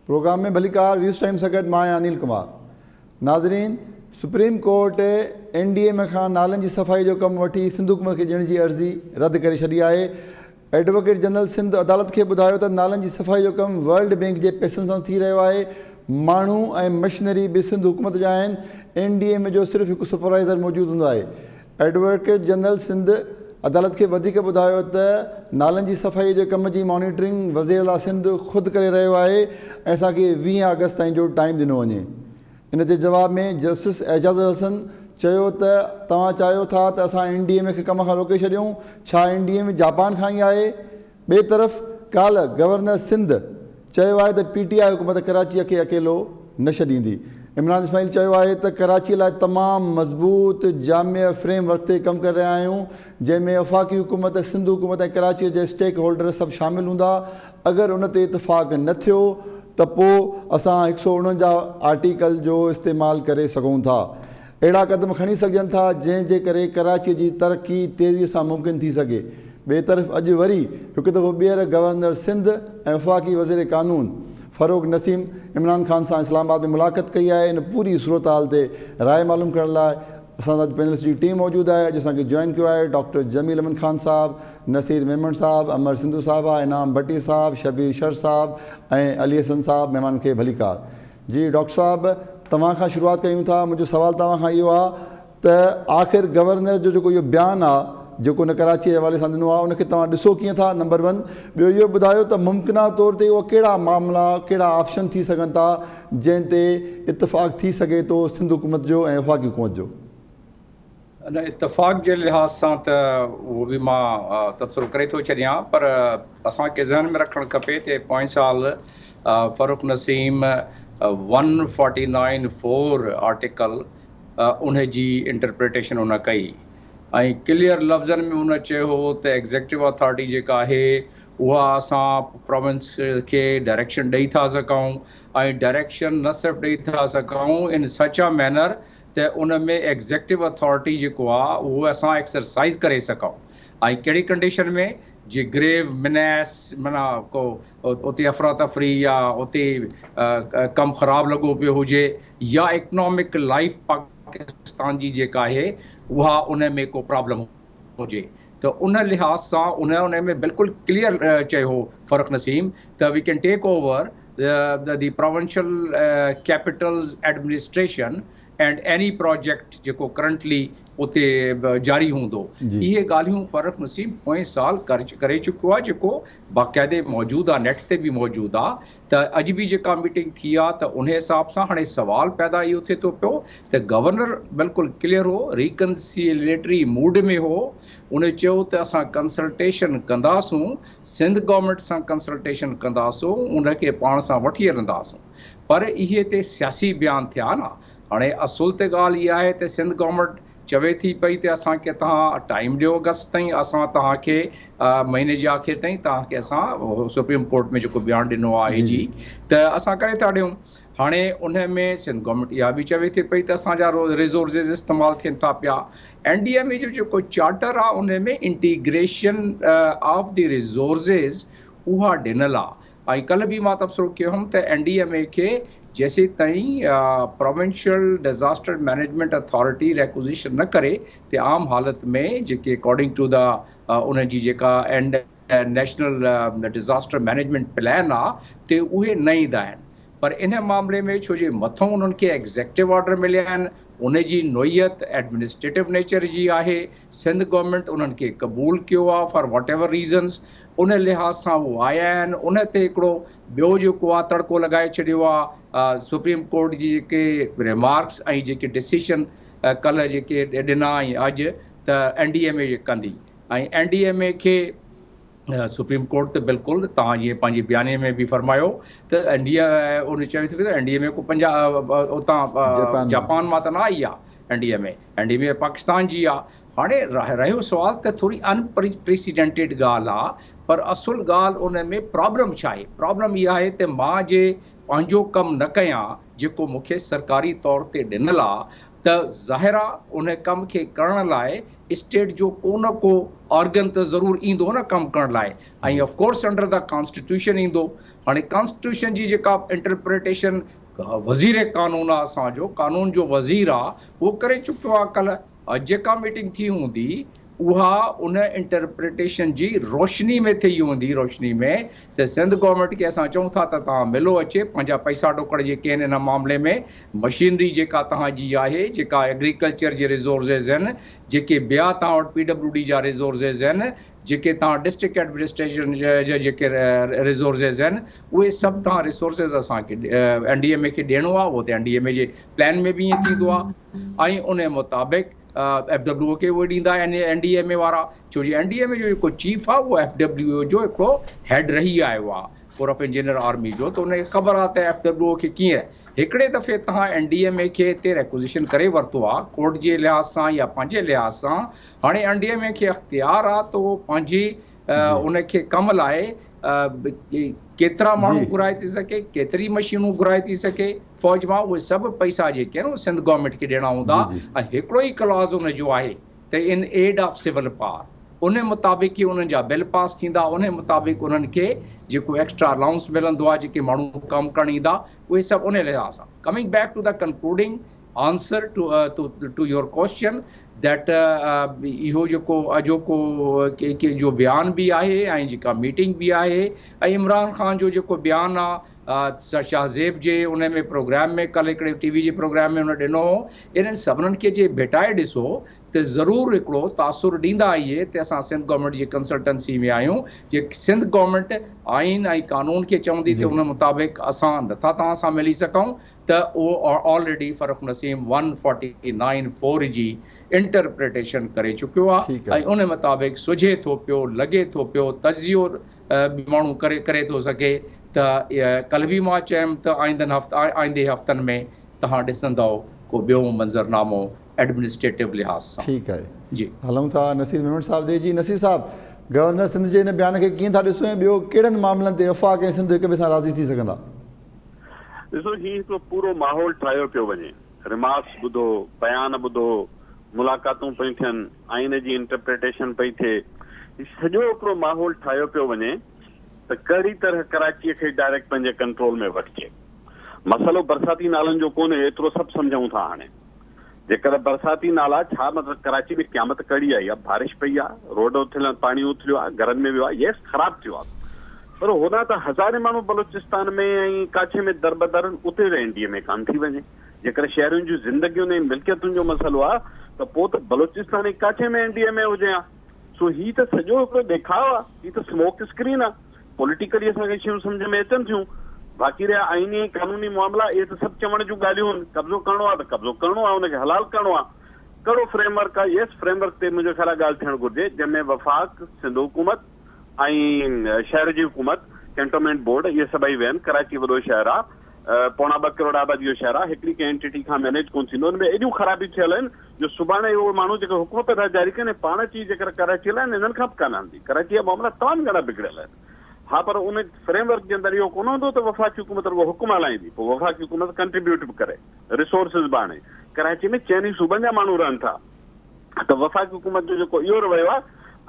Programme में भलीकार views time सां गॾु मां अनिल कुमार। नाज़रीन, सुप्रीम कोर्ट NDMA खां नालनि जी सफ़ाई जो कमु वठी सिंध हुकूमत खे ॾियण जी अर्ज़ी रद्द करे छॾी आहे। एडवोकेट जनरल सिंध अदालत खे ॿुधायो त नालनि जी सफ़ाई जो कमु वर्ल्ड बैंक जे पैसनि सां थी रहियो आहे। माण्हू ऐं मशीनरी बि सिंध हुकूमत जा आहिनि। NDMA जो सिर्फ़ु हिकु सुपरवाइज़र मौजूदु हूंदो आहे। एडवोकेट जनरल सिंध अदालत खे वधीक ॿुधायो त नालनि जी सफ़ाई जे कम जी मॉनिटरिंग वज़ीर आला सिंध ख़ुदि करे रहियो आहे ऐं असांखे 20 अगस्त ताईं जो टाइम ॾिनो वञे। इन जे जवाब में जस्टिस एजाज़ हसन चयो त तव्हां चाहियो था त असां NDMA खे कम खां रोके छॾियूं। छा NDMA जापान खां ई आहे? ॿिए तरफ़ काल्ह गवर्नर सिंध चयो आहे त PTI हुकूमत कराचीअ खे अकेलो न छॾींदी। इमरान इस्माइल चयो आहे त कराचीअ लाइ तमामु मज़बूत जामिया फ्रेमवर्क ते कमु करे रहिया आहियूं, जंहिंमें वफ़ाक़ी हुकूमत, सिंध हुकूमत ऐं कराचीअ जे स्टेक होल्डर सभु शामिलु हूंदा। अगरि उन ते इतफ़ाक़ न थियो त पोइ असां 149 आर्टिकल जो इस्तेमालु करे सघूं था। अहिड़ा क़दम खणी सघजनि था जंहिंजे करे कराचीअ जी तरक़ी तेज़ीअ सां मुमकिन थी सघे। ॿिए तरफ़ अॼु वरी हिकु दफ़ो ॿीहर गवर्नर सिंध ऐं वफ़ाक़ी वज़ीर क़ानून फ़ारूक नसीम इमरान ख़ान सां इस्लामाबाद में मुलाक़ात कई आहे। इन पूरी सूरत हाल ते राय मालूम करण लाइ असां सां पैनलिस्ट जी टीम मौजूदु आहे। अॼु असांखे जॉइन कयो आहे डॉक्टर जमील अमन ख़ान साहब, नसीर मेमन साहब, अमर सिंधु साहिबा, इनाम भट्टी साहब, शबीर शर साहब ऐं अली हसन साहब। महिमान खे भलीकार। जी डॉक्टर साहब, तव्हां खां शुरूआत कयूं था। मुंहिंजो सुवालु तव्हां खां इहो आहे त आख़िर गवर्नर जो जेको इहो बयानु आहे जेको न कराची जे हवाले सां ॾिनो आहे, उनखे तव्हां ॾिसो कीअं था? नंबर 1। ॿियो इहो ॿुधायो त मुमकिना तौर ते उहे कहिड़ा मामला, कहिड़ा ऑप्शन थी सघनि था जंहिं ते इतफ़ाक़ थी सघे थो सिंध हुकूमत जो ऐं वफ़ाक़ी हुकूमत जो? इतफ़ाक़ जे लिहाज़ सां त उहो बि मां तबसरो करे थो छॾियां, पर असांखे ज़हन में रखणु खपे त पोएं साल फ़ारूक नसीम 149(4) आर्टिकल उन जी इंटरप्रिटेशन उन कई ऐं क्लियर लफ़्ज़नि में उन चयो हो त एग्ज़ेक्टिव अथॉरिटी जेका आहे उहा असां प्रोविंस खे डायरेक्शन ॾेई था सघूं ऐं डायरेक्शन न सिर्फ़ु ॾेई था सघूं इन सच अ मैनर त उन में एग्ज़ेक्टिव अथॉरिटी जेको आहे उहो असां एक्सरसाइज़ करे सघूं। ऐं कहिड़ी कंडीशन में? जे ग्रेव मिनेस माना को उते अफ़रा तफ़री या उते कमु ख़राबु लॻो पियो हुजे या इकनॉमिक लाइफ पाकिस्तान जी जेका आहे उहा उन में को प्रॉब्लम हुजे त उन लिहाज़ सां उन में बिल्कुलु क्लियर चयो हो फ़ारूक नसीम त we can take over the provincial capitals administration and any project जेको करंटली उते जारी हूंदो। इहे ॻाल्हियूं फ़ारूक नसीम पोएं साल करे चुको आहे, जेको बाक़ाइदे मौजूदु आहे, नेट ते बि मौजूदु आहे। त अॼु बि जेका मीटिंग थी आहे त उन हिसाब सां हाणे सवाल पैदा इहो थिए थो पियो त गवर्नर बिल्कुलु क्लियर हो, रिकन्सिलेटरी मूड में हो। उन चयो त असां कंसल्टेशन कंदासूं, सिंध गवर्नमेंट सां कंसल्टेशन कंदासूं, उनखे पाण सां वठी हलंदासूं। पर इहे ते सियासी बयान थिया न। हाणे असुल ते ॻाल्हि इहा आहे त सिंध गवर्नमेंट चवे थी पई त असांखे तव्हां टाइम ॾियो अगस्त ताईं, असां तव्हांखे महीने जे आख़िर ताईं तव्हांखे असां सुप्रीम कोर्ट में जेको बयानु ॾिनो आहे जी त असां करे था ॾियूं। हाणे उन में सिंध गवर्नमेंट इहा बि चवे थी पई त असांजा रिसोर्सिस इस्तेमालु थियनि था पिया। NDMA जो जेको चार्टर आहे उन में इंटीग्रेशन ऑफ द रिसोर्सिस उहा ॾिनल आहे। ऐं कल्ह बि मां तबसरो कयो हुउमि त NDMA खे जेसीं ताईं provincial disaster management authority requisition न करे त आम हालत में जेके अकॉर्डिंग टू द उन जी जेका नेशनल डिज़ास्टर मैनेजमेंट प्लान आहे त उहे न ईंदा आहिनि। पर इन मामले में छो जे मथों उन्हनि खे एग्ज़ेक्टिव ऑर्डर मिलिया आहिनि, उन जी नोयत एडमिनिस्ट्रेटिव नेचर जी आहे। सिंध गवर्नमेंट उन्हनि खे क़बूल कयो आहे फॉर वॉट एवर रीज़न्स। उन लिहाज़ सां उहो आया आहिनि। उन ते हिकिड़ो ॿियो जेको आहे तड़को लॻाए छॾियो आहे सुप्रीम कोर्ट जी जेके रिमार्क्स ऐं जेके डिसीशन कल्ह जेके ॾिना ऐं अॼु त NDMA कंदी ऐं NDMA खे सुप्रीम कोर्ट त बिल्कुलु तव्हां जीअं पंहिंजे बयाने में बि फरमायो त उन चवे थी त NDMA को उतां जापान मां त न आई आहे। NDMA पाकिस्तान जी आहे। हाणे रहियो सुवाल त थोरी अनप्रेसिडेंटेड ॻाल्हि आहे, पर असुल ॻाल्हि उन में प्रॉब्लम छा आहे? प्रॉब्लम इहा आहे त मां जे पंहिंजो कमु न कयां जेको मूंखे सरकारी तौर ते ॾिनल आहे त ज़ाहिर आहे उन कम खे करण लाइ स्टेट जो को न को ऑर्गन त ज़रूरु ईंदो न कमु करण लाइ, ऐं of course under the constitution ईंदो। हाणे कॉन्स्टिट्यूशन जी जेका इंटरप्रिटेशन वज़ीर कानून आहे, असांजो कानून जो वज़ीर आहे, उहो करे चुकियो आहे। कल्ह जेका मीटिंग थी हूंदी उहा उन इंटरप्रिटेशन जी रोशनी में थी हूंदी, रोशनी में त सिंध गवर्नमेंट खे असां चऊं था त तव्हां मिलो अचे, पंहिंजा पैसा टोकड़ जेके आहिनि इन मामले में, मशीनरी जेका तव्हांजी आहे, जेका एग्रीकल्चर जे रिसोर्सिस आहिनि, जेके ॿिया तव्हां वटि PWD जा रिसोर्सिस आहिनि, जेके तव्हां डिस्ट्रिक्ट एडमिनिस्ट्रेशन जा जेके रिसोर्सिस आहिनि, उहे सभु तव्हां रिसोर्सिस असांखे NDMA खे ॾियणो आहे। उहो त NDMA जे प्लान में बि ईअं थींदो आहे, ऐं उन मुताबिक़ FWO खे उहे ॾींदा आहिनि NDMA वारा, छो जी NDMA जो जेको चीफ आहे उहो FWO जो हिकिड़ो हेड रही आयो आहे, कोर ऑफ इंजीनियर आर्मी जो, त उनखे ख़बर आहे त FWO खे कीअं हिकिड़े दफ़े तव्हां NDMA खे हिते रेक्विजिशन करे वरितो आहे कोर्ट जे लिहाज़ सां या पंहिंजे लिहाज़ सां, हाणे NDMA खे इख्तियार आहे त उहो पंहिंजी उनखे कम लाइ केतिरा माण्हू घुराए थी सघे, केतिरी मशीनूं घुराए थी सघे फ़ौज मां, उहे सभु पैसा जेके आहिनि उहे सिंध गवर्नमेंट खे ॾियणा हूंदा। ऐं हिकिड़ो ई क्लॉज़ उन जो आहे त in aid of civil power, उन मुताबिक़ ई उन्हनि जा बिल पास थींदा, उन मुताबिक़ उन्हनि खे जेको एक्स्ट्रा अलाउंस मिलंदो आहे, जेके माण्हू कमु करणु ईंदा, उहे सभु उन लिहाज़ सां। Coming back to the concluding answer to your question that इहो जेको अॼोको जो बयान बि आहे ऐं जेका मीटिंग बि आहे, ऐं इमरान ख़ान जो जेको बयानु आहे शाहज़ेब जे उन में प्रोग्राम में, कल्ह हिकिड़े TV जे प्रोग्राम में उन ॾिनो हो, इन्हनि सभिनीनि खे जे भेटाए ॾिसो त ज़रूरु हिकिड़ो तासुर ॾींदा इहे त असां सिंध गवर्नमेंट जी कंसल्टेंसी में आहियूं, जे सिंध गवर्नमेंट आइन ऐं कानून खे चवंदी त उन मुताबिक़ असां नथा तव्हां सां मिली सघूं, त उहो ऑलरेडी फ़र्रुख नसीम 149(4) जी इंटरप्रिटेशन करे चुकियो आहे, ऐं उन मुताबिक़ सुझे थो पियो, लॻे थो पियो, तजियो माण्हू करे थो सघे त कल्ह बि मां चयुमि त आईंदे हफ़्तनि में तव्हां ॾिसंदव को ॿियो मंज़रनामो एडमिनिस्ट्रेटिव लिहाज़ सां। ठीकु आहे जी, हलूं था नसीर मेमन साहब ॾे। जी नसीर साहब, गवर्नर सिंध जे हिन बयान खे कीअं था ॾिसो ऐं ॿियो कहिड़नि मामलनि ते वफ़ाक़ ऐं सिंध हिक ॿिए सां राज़ी थी सघंदा? ॾिसो, हीउ हिकिड़ो पूरो माहौल ठाहियो पियो वञे, रिमार्क्स ॿुधो, बयान ॿुधो, मुलाक़ातूं पयूं थियनि, आइन जी इंटरप्रिटेशन पई थिए, सॼो हिकिड़ो माहौल ठाहियो पियो वञे त कहिड़ी तरह कराचीअ खे डायरेक्ट पंहिंजे कंट्रोल में वठिजे। मसइलो बरसाती नालनि जो कोन्हे, एतिरो सभु सम्झूं था। हाणे जेकर बरसाती नाला, छा मतिलबु कराची में क़यामत कड़ी आई आहे, बारिश पई आहे, रोड उथियल, पाणी उथिलियो आहे, घरनि में वियो आहे, यस ख़राबु थियो आहे, पर होॾां त हज़ारे माण्हू बलोचिस्तान में ऐं काछे में दरबदर उते NDMA कान थी वञे। जेकर शहरुनि जूं ज़िंदगियुनि ऐं मिल्कियतुनि जो मसइलो आहे त पोइ त बलोचिस्तान ऐं काछे में NDMA हुजे हा। सो हीउ त सॼो हिकिड़ो ॾेखाव आहे, हीउ त स्मोक स्क्रीन आहे। पॉलिटिकली असांखे शयूं सम्झ में अचनि थियूं, बाक़ी रहिया आइनी ऐं कानूनी मामला, इहे त सभु चवण जूं ॻाल्हियूं आहिनि। कब्ज़ो करिणो आहे त कब्ज़ो करिणो आहे, हुनखे हलाल करिणो आहे, कहिड़ो फ्रेमवर्क आहे, यस फ्रेमवर्क ते मुंहिंजो ख़्याल ॻाल्हि थियणु घुरिजे, जंहिंमें वफ़ाक़, सिंध हुकूमत ऐं शहर जी हुकूमत, कैंटोनमेंट बोर्ड, इहे सभई वेहनि। कराची वॾो शहर आहे, 2.25 करोड़ आबादी जो शहर आहे, हिकिड़ी कंहिं एंटिटी खां मैनेज कोन थींदो। हुन में एॾियूं ख़राबियूं थियल आहिनि जो सुभाणे उहे माण्हू जेके हुकूमत था जारी कनि, पाण अची जेकर कराची आहिनि, इन्हनि खां बि कान आंदी। कराची जा मामला तमामु घणा बिगड़ियल आहिनि। हा, पर उन फ्रेमवर्क जे अंदरि इहो कोन हूंदो त वफ़ाक़ी हुकूमत रुॻो हुकुम हलाईंदी, पोइ वफ़ाक़ी हुकूमत कंट्रीब्यूट बि करे, रिसोर्सिस बि आणे। कराची में चइनी सूबनि जा माण्हू रहनि था, त वफ़ाक़ी हुकूमत जो जेको इहो रवैयो आहे,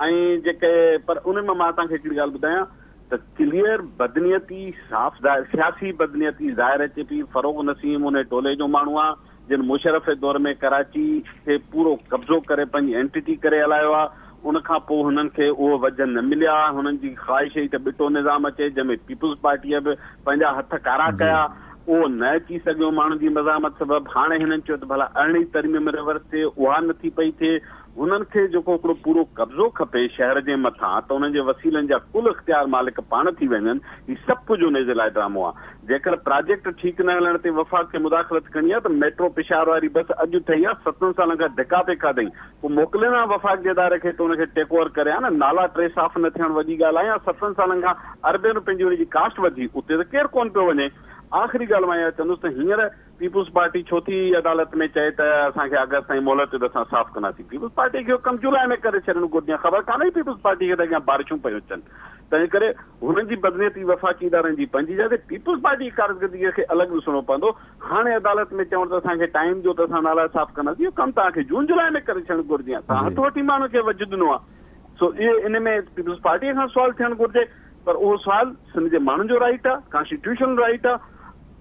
ऐं जेके पर उन में मां तव्हांखे हिकिड़ी ॻाल्हि ॿुधायां त क्लियर बदनीयती, साफ़ सियासी बदनीयती ज़ाहिर अचे पई। फ़रोग़ नसीम उन टोले जो माण्हू आहे जिन मुशरफ जे दौर में कराची खे पूरो कब्ज़ो करे पंहिंजी एंटिटी करे हलायो आहे। उन खां पोइ हुननि खे उहो वजन न मिलिया। हुननि जी ख़्वाहिश हुई त ॿिटो निज़ाम अचे, जंहिंमें पीपुल्स पार्टीअ बि पंहिंजा हथ कारा कया, उहो न अची सघियो माण्हुनि जी मज़ामत सबबु। हाणे हिननि चयो त भला 18वीं तरमीम में रिवर्स थिए, उहा नथी पई थिए। हुननि खे जेको हिकिड़ो पूरो कब्ज़ो खपे शहर जे मथां, त उन्हनि जे वसीलनि जा कुल इख़्तियार मालिक पाण थी वञनि, हीउ सभु कुझु उन जे लाइ ड्रामो आहे। जेकर प्रोजेक्ट ठीकु न हलण ते वफ़ाक़ खे मुदाख़लत करणी आहे, त मेट्रो पिशावर वारी बस अॼु ठही आहे, 7 सालनि खां धिका पेका अथई, पोइ मोकिलियो आहे वफ़ाक़ जे इदारे खे त हुनखे टेक ओवर करे न। नाला टे साफ़ न थियण वॾी ॻाल्हि आहे, या 7 सालनि खां अरबे रुपयनि जी हुनजी कास्ट वधी, उते त केरु कोन पियो वञे। आख़िरी ॻाल्हि मां इहा चवंदुसि त हींअर पीपुल्स पार्टी छो थी अदालत में चए त असांखे अगस्त ताईं मोहलत ॾियो त असां साफ़ कंदासीं। पीपुल्स पार्टी खे कमु जुलाई में करे छॾणु घुरिजे। ख़बर कान्हे पीपुल्स पार्टी खे त अॻियां बारिशूं पियूं अचनि, तंहिं करे हुननि जी बदनीयती वफ़ाक़ी इदारनि जी पंहिंजी जाइ ते पीपुल्स पार्टी जी कारकर्दगीअ खे अलॻि ॾिसणो पवंदो। हाणे अदालत में चवण त असांखे टाइम ॾियो त असां नाला साफ़ कंदासीं, इहो कमु तव्हांखे जून जुलाई में करे छॾणु घुरिजे। तव्हां हथ वठी माण्हू खे वजु ॾिनो आहे। सो इहे इन में पीपुल्स पार्टीअ खां सुवाल थियणु घुरिजे, पर उहो सुवाल सिंध जे माण्हुनि जो राइट आहे, कॉन्स्टिट्यूशनल राइट आहे।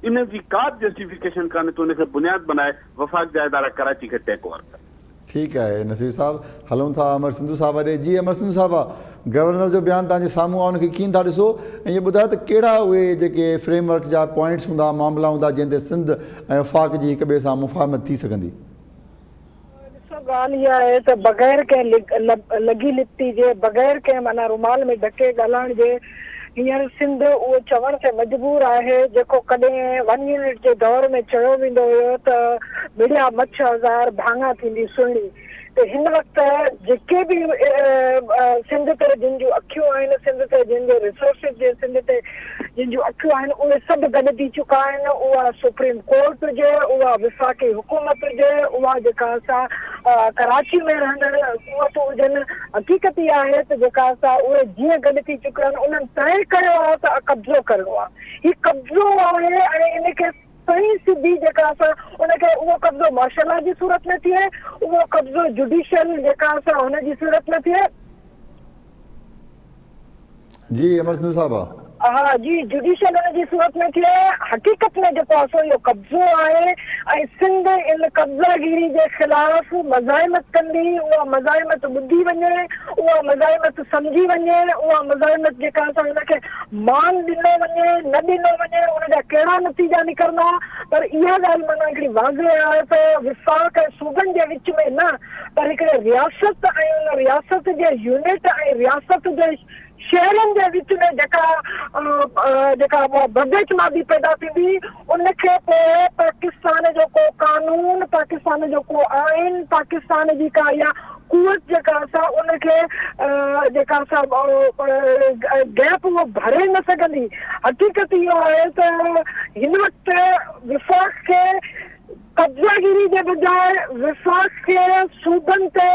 इन जी का बि जस्टिफिकेशन कान्हे त उनखे बुनियादु बनाए वफ़ाक़ जा इदारा कराची खे टेक ओवर कनि। ठीकु आहे नसीर साहब, हलूं था अमर सिंधु साहब ॾे। जी अमर सिंधु साहब, गवर्नर जो बयानु तव्हांजे साम्हूं आहे, उनखे कीअं था ॾिसो ऐं इहो ॿुधायो त कहिड़ा उहे जेके फ्रेमवर्क जा पॉइंट्स हूंदा, मामला हूंदा जंहिं ते सिंध ऐं वफ़ाक़ जी हिक ॿिए सां मुफ़ाहमत थी सघंदी? ॻाल्हि इहा आहे त बग़ैर कंहिं लॻी लिपटी जे, बग़ैर कंहिं माना रुमाल में ढके ॻाल्हाइण जे हींअर सिंध उहो चवण ते मजबूर आहे जेको कॾहिं 1 यूनिट जे दौर में चयो वेंदो हुयो त मिड़िया मछ हज़ार भाङा थींदी सुहिणी। त हिन वक़्तु जेके बि सिंध ते जिन जूं अखियूं आहिनि, सिंध ते जिन जो रिसोर्सिस जे सिंध ते जिन जूं अखियूं आहिनि, उहे सभु गॾु थी चुका आहिनि। उहा सुप्रीम कोर्ट हुजे, उहा विफ़ाक़ी हुकूमत हुजे, उहा जेका असां कराची में रहंदड़ हुकूमतूं हुजनि, हक़ीक़त इहा आहे त जेका असां उहे जीअं गॾु थी चुकिया आहिनि उन्हनि तइ कयो आहे त कब्ज़ो करिणो आहे। हीउ कब्ज़ो आहे ऐं इनखे सही सिधी जेका असां उनखे उहो कब्ज़ो मार्शल लॉ जी सूरत में थिए, उहो कब्ज़ो जुडिशियल जेका असां हुनजी सूरत में थिए। जी अमर सिंधु साहब, हा जी, जुडिशियल हुनजी सूरत में थिए। हक़ीक़त में जेको असां इहो कब्ज़ो आहे ऐं सिंध इन कब्ज़ागिरी जे ख़िलाफ़ मज़ाहिमत कंदी, उहा मज़ाहिमत ॿुधी वञे, उहा मज़ाहिमत सम्झी वञे, उहा मज़ाहिमत जेका असां हुनखे मान ॾिनो वञे, न ॾिनो वञे, उनजा कहिड़ा नतीजा निकिरंदा। पर इहा ॻाल्हि माना हिकिड़ी वाज़े आहे त विफ़ाक़ ऐं सूबनि जे विच में न, पर हिकिड़े रियासत ऐं उन रियासत जे यूनिट ऐं रियासत जे शहरनि जे विच में जेका बदइतमादी पैदा थींदी, उनखे पोइ पाकिस्तान जो को कानून, पाकिस्तान जो को आइन, पाकिस्तान जी का या कुवत जेका असां उनखे जेका असां गैप उहो भरे न सघंदी। हक़ीक़त इहो आहे त हिन वक़्तु विफ़ाक़ खे कब्ज़ागिरी जे बजाए विफ़ाक़ खे सूबनि ते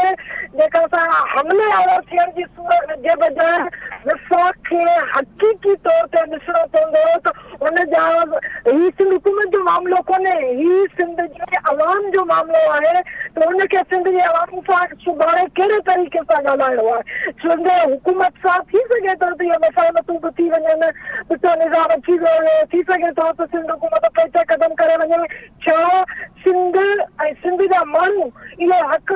जेका असां हमले आवर थियण जी सूरत जे बजाए विफ़ाक़ खे हक़ीक़ी तौर ते ॾिसणो पवंदो त हुनजा ही सिंध हुकूमत जो मामिलो कोन्हे, ही सिंध जे अवाम जो मामिलो आहे। त हुनखे सिंध जे अवाम सां सुभाणे कहिड़े तरीक़े सां ॻाल्हाइणो आहे। सिंध हुकूमत सां थी सघे थो त इहे मफ़ाहमतूं बि थी वञनि, ॾिठो निज़ाम अची वियो हुयो, थी सघे थो त सिंध हुकूमत पैसे क़दम करे वञे। छा सिंध ऐं सिंध जा माण्हू इहो हक़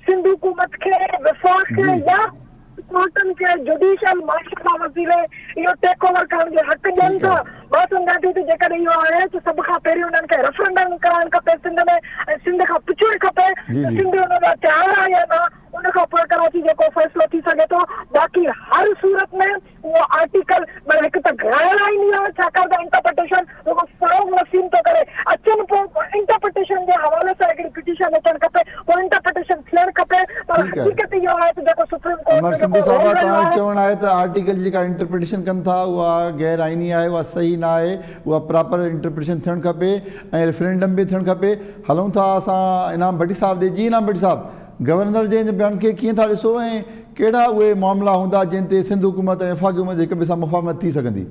सिंध हुकूमत खे, विफ़ाक़ खे या कोर्टनि खे, जुडिशियल मार्शल वसीले इहो टेक ओवर करण जो हक़ ॾियनि था? मां सम्झां थी त जेकॾहिं इहो आहे त सभ खां पहिरीं हुननि खे रेफरेंडम कराइणु खपे सिंध में, ऐं सिंध खां पुछणु खपे त सिंध हुन जा तयारु आहे या न। उनखां पोइ कराची जेको फ़ैसिलो थी सघे थो। बाक़ी हर सूरत में उहो आर्टिकल हिकु त घायल आईनी आहे, छाकाणि त इंटरप्रिटेशन रुगो फ़रोग़ नसीम थो करे अचनि। पोइ इंटरप्रिटेशन जे हवाले सां हिकिड़ी पिटीशन अचणु खपे, पोइ इंटरप्रिटेशन थियणु खपे। पर हक़ीक़त इहो आहे त जेको सुप्रीम कोर्ट अमर सिंधु साहब, तव्हां चवणु आहे त आर्टिकल जी जेका इंटरप्रिटेशन कनि था उहा गैर आइनी आहे, उहा सही न आहे, उहा प्रॉपर इंटरप्रिटेशन थियणु खपे ऐं रेफरेंडम बि थियणु खपे। हलूं था असां इनाम भट्टी साहब ॾे। जी इनाम भट्टी साहब, गवर्नर जे हिन बयान खे कीअं था ॾिसो ऐं कहिड़ा उहे मामला हूंदा जंहिं ते सिंध हुकूमत ऐं वफ़ाक़ी हुकूमत हिक ॿिए सां मुफ़ाहमत थी सघंदी?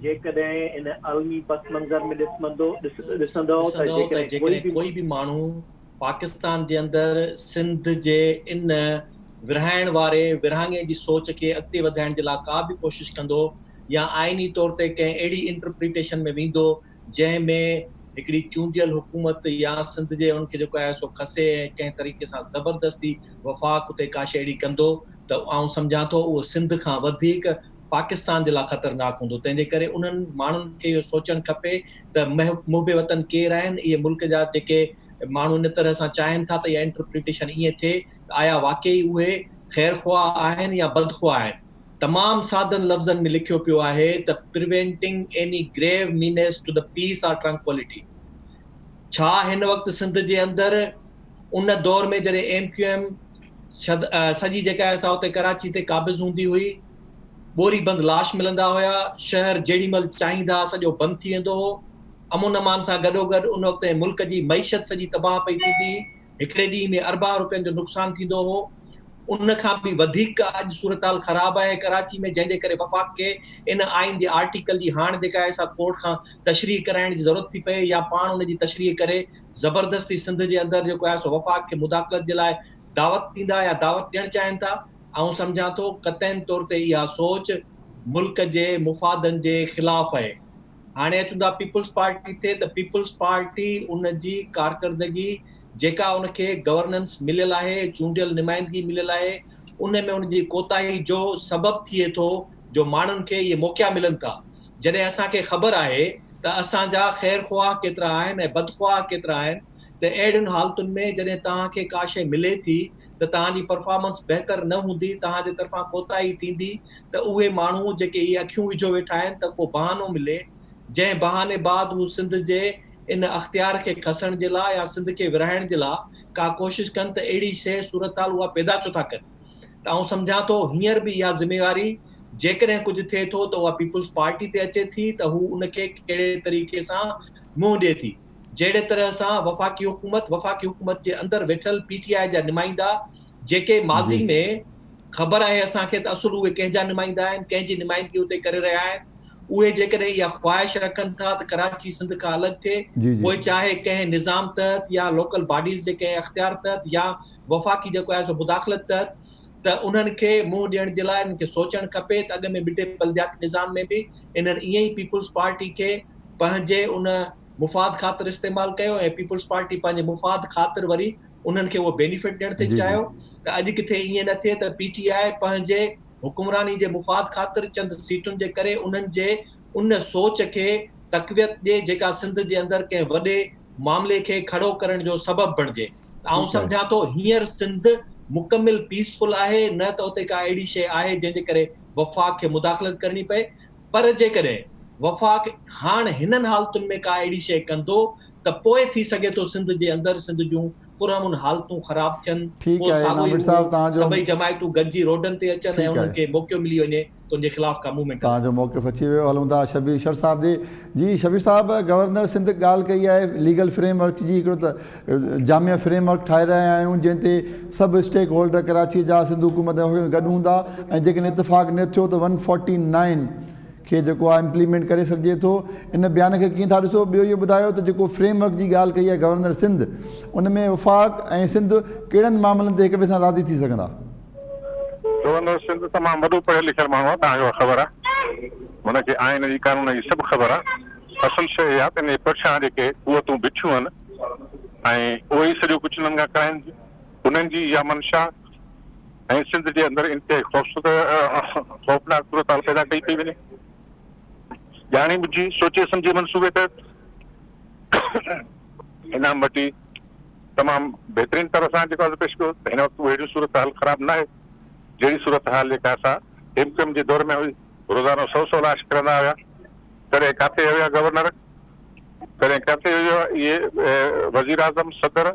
जेकॾहिं इन आलमी पस मंज़र में ॾिसंदो त जेकॾहिं कोई बि माण्हू पाकिस्तान जे अंदरि सिंध जे इन विरहाइण वारे विरहाङे जी सोच खे अॻिते वधाइण जे लाइ का बि कोशिशि कंदो या आइनी तौर ते कंहिं अहिड़ी इंटरप्रिटेशन में वेंदो जंहिं में हिकिड़ी चूंडियल हुकूमत या सिंध जे उनखे जेको आहे सो खसे ऐं कंहिं तरीक़े सां ज़बरदस्ती वफ़ाक़ उते का शइ अहिड़ी कंदो त आउं सम्झां थो उहो सिंध खां वधीक पाकिस्तान जे लाइ ख़तरनाक हूंदो। तंहिंजे करे उन्हनि माण्हुनि खे इहो सोचणु खपे त मुहिब वतन केरु आहिनि, इहे मुल्क जा जेके माण्हू इन तरह सां चाहिनि था त इहा इंटरप्रिटेशन ईअं थिए, आया वाकई उहे ख़ैर ख़्वाह आहिनि या बदख़्वाह आहिनि। तमामु सादनि लफ़्ज़नि में लिखियो पियो आहे त preventing any grave menace to the peace or tranquillity. छा हिन वक़्तु सिंध जे अंदरि उन दौर में जॾहिं MQM सॼी जेका आहे सा उते कराची ते क़ाबिज़ हूंदी हुई, ॿोरी बंदि लाश मिलंदा हुया, शहर जेॾी महिल चाहींदा सॼो बंदि थी वेंदो हो, अमन अमान सां गॾोगॾु उन वक़्तु मुल्क जी मईशत सॼी तबाह पई थींदी, हिकिड़े ॾींहं में अरबा रुपयनि जो नुक़सानु थींदो हो। उन खां बि वधीक अॼु सूरत हाल ख़राबु आहे कराची में, जंहिंजे करे वफ़ाक़ खे इन आइन जे आर्टिकल जी हाणे जेका आहे सा कोर्ट खां तशरीह कराइण जी ज़रूरत थी पए, या पाण उन जी तशरीह करे ज़बरदस्ती सिंध जे अंदरि जेको आहे सो वफ़ाक़ खे मुदाख़लत जे लाइ दावत ॾींदा या दावत ॾियणु चाहिनि था। ऐं सम्झां थो क़तईन तौर ते इहा सोच मुल्क जे मुफ़ादनि जे ख़िलाफ़ आहे। हाणे अचूं था पीपल्स पार्टी ते, त पीपल्स पार्टी उन जी कारकर्दगी जेका उनखे गवर्नेंस मिलियल आहे, चूंडियल नुमाइंदगी मिलियल आहे, उन में उनजी कोताही जो सबबु थिए थो जो माण्हुनि खे इहे मौक़िया मिलनि था। जॾहिं असांखे ख़बर आहे त असांजा ख़ैर ख़्वाह केतिरा आहिनि ऐं बदख़्वाह केतिरा आहिनि, त अहिड़ियुनि हालतुनि में जॾहिं तव्हांखे का शइ मिले थी त तव्हांजी परफॉर्मेंस बहितर न हूंदी, तव्हांजे तरफ़ां कोताही थींदी, त उहे माण्हू जेके इहे अखियूं विझो वेठा आहिनि त को बहानो मिले, जंहिं बहाने बाद हू सिंध जे इन अख़्तियार खे खसण जे लाइ या सिंध खे विरहाइण जे लाइ का कोशिशि कनि, त अहिड़ी शइ सूरत हाल उहा पैदा छो था कनि। त आउं सम्झां थो हींअर बि इहा ज़िम्मेवारी जेकॾहिं कुझु थिए थो त उहा पीपल्स पार्टी ते अचे थी, त हू उनखे कहिड़े तरीक़े सां मुंहुं ॾिए थी। जहिड़े तरह सां वफ़ाक़ी हुकूमत जे अंदरि वेठल PTI जा नुमाइंदा जेके माज़ी में ख़बर आहे असांखे त असुल उहे कंहिंजा नुमाइंदा आहिनि, कंहिंजी नुमाइंदगी उते करे रहिया आहिनि, उहे जेकॾहिं इहा ख़्वाहिश रखनि था त कराची सिंध खां अलॻि थिए, उहे चाहे कंहिं निज़ाम तहत या लोकल बॉडीज़ जे कंहिं अख़्तियार तहत या वफ़ाक़ी जेको आहे सो मुदाख़लत तहत, त उन्हनि खे मुंहुं ॾियण जे लाइ इन्हनि खे सोचणु खपे त अॻु में ॿिटे बलदियाती निज़ाम में बि इन्हनि ईअं ई पीपल्स पार्टी खे पंहिंजे उन मुफ़ाद ख़ातिर इस्तेमालु कयो ऐं पीपल्स पार्टी पंहिंजे मुफ़ाद ख़ातिर वरी उन्हनि खे उहो बेनिफिट ॾियण ते चाहियो। त अॼु किथे ईअं न थिए त PTI पंहिंजे हुकुमरानी जे मुफ़ाद ख़ातिर चंद सीटुनि जे करे उन्हनि जे उन सोच खे तक़वियत ॾिए जेका सिंध जे अंदरि कंहिं वॾे मामले खे खड़ो करण जो सबबु बणिजे। आउं सम्झां थो हींअर सिंध मुकमिल पीसफुल आहे, न त उते का अहिड़ी शइ आहे जंहिंजे करे वफ़ाक़ खे मुदाख़लत करणी पए, पर जेकॾहिं वफ़ाक़ हाणे हिननि हालतुनि में का अहिड़ी शइ कंदो त पोइ थी सघे थो सिंध जे अंदरि सिंध जूं पुरअमन हालतूं ख़राब थियनि, सभई जमायतूं गॾिजी रोडनि ते अचनि ऐं उन्हनि खे मौक़ो मिली वञे त उनजे ख़िलाफ़ का मूवमेंट। तव्हांजो मौक़िफ़ अची वियो। हलूं था शबीर शर साहब जी शबीर साहब, गवर्नर सिंध ॻाल्हि कई आहे लीगल फ्रेमवर्क जी, हिकिड़ो त जामिया फ्रेमवर्क ठाहे रहिया आहियूं जंहिं ते सभु स्टेक होल्डर कराची जा सिंध हुकूमत गॾु हूंदा, ऐं जेकॾहिं इतफ़ाक़ न थियो त 149 खे जेको आहे इम्प्लीमेंट करे सघिजे थो। इन बयान खे कीअं था ॾिसो? ॿियो इहो ॿुधायो त जेको फ्रेमवर्क जी ॻाल्हि कई आहे गवर्नर सिंध, उन में वफ़ाक़ ऐं सिंध कहिड़नि मामलनि ते हिक ॿिए सां राज़ी थी सघंदा? गवर्नर सिंध तमामु वॾो पढ़ियल लिखियल माण्हू आहे, तव्हांखे ख़बर आहे, हुनखे आइन जी कानून जी सभु ख़बर आहे। असल शइ इहा त इन जे पुठियां जेके क़ुवतूं बिठियूं आहिनि ऐं उहे ई सॼो कुझु उन्हनि खां कराइनि, उन्हनि जी इहा मंशा ऐं सिंध जे अंदरि इंतिहाई ख़ौफ़नाक सूरत हाल पैदा कई पई वञे। ॼाणी बुझी सोचे सम्झे मनसूबे तहत इनाम वठी तमामु बहितरीन तरह सां जेको आहे पेश कयो। हिन वक़्तु अहिड़ी सूरत हाल ख़राबु न आहे जहिड़ी सूरत हाल जेका असां MQM जे दौर में हुई। रोज़ानो 100 लाश किरंदा हुया। कॾहिं किथे हुया गवर्नर, कॾहिं किथे हुया इहे वज़ीर आज़म, सदर,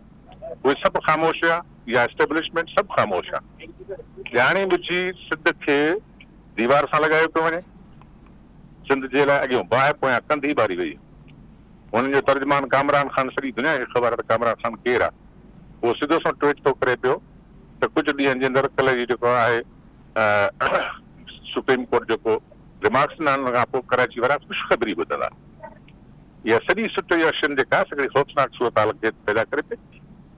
उहे सभु ख़ामोश हुया, या एस्टेब्लिशमेंट सभु ख़ामोश आहे। ॼाणी बुझी सिंध खे दीवार सां लॻायो पियो वञे। सिंध जे लाइ अॻियों बाहि पोयां कंध ई ॿारी वई। हुननि जो तर्जुमान कामरान ख़ान, सॼी दुनिया खे ख़बर आहे त कामरान ख़ान केरु आहे। उहो सिधो सो ट्वीट थो करे पियो त कुझु ॾींहंनि जे अंदरि कल्ह जी जेको आहे सुप्रीम कोर्ट जेको रिमार्क्स न आणण खां पोइ कराची वारा ख़ुशख़बरी ॿुधंदा। इहा सॼी सिचुएशन जेका हिकिड़ी ख़ौफ़नाक सूरत हाल खे पैदा करे पई।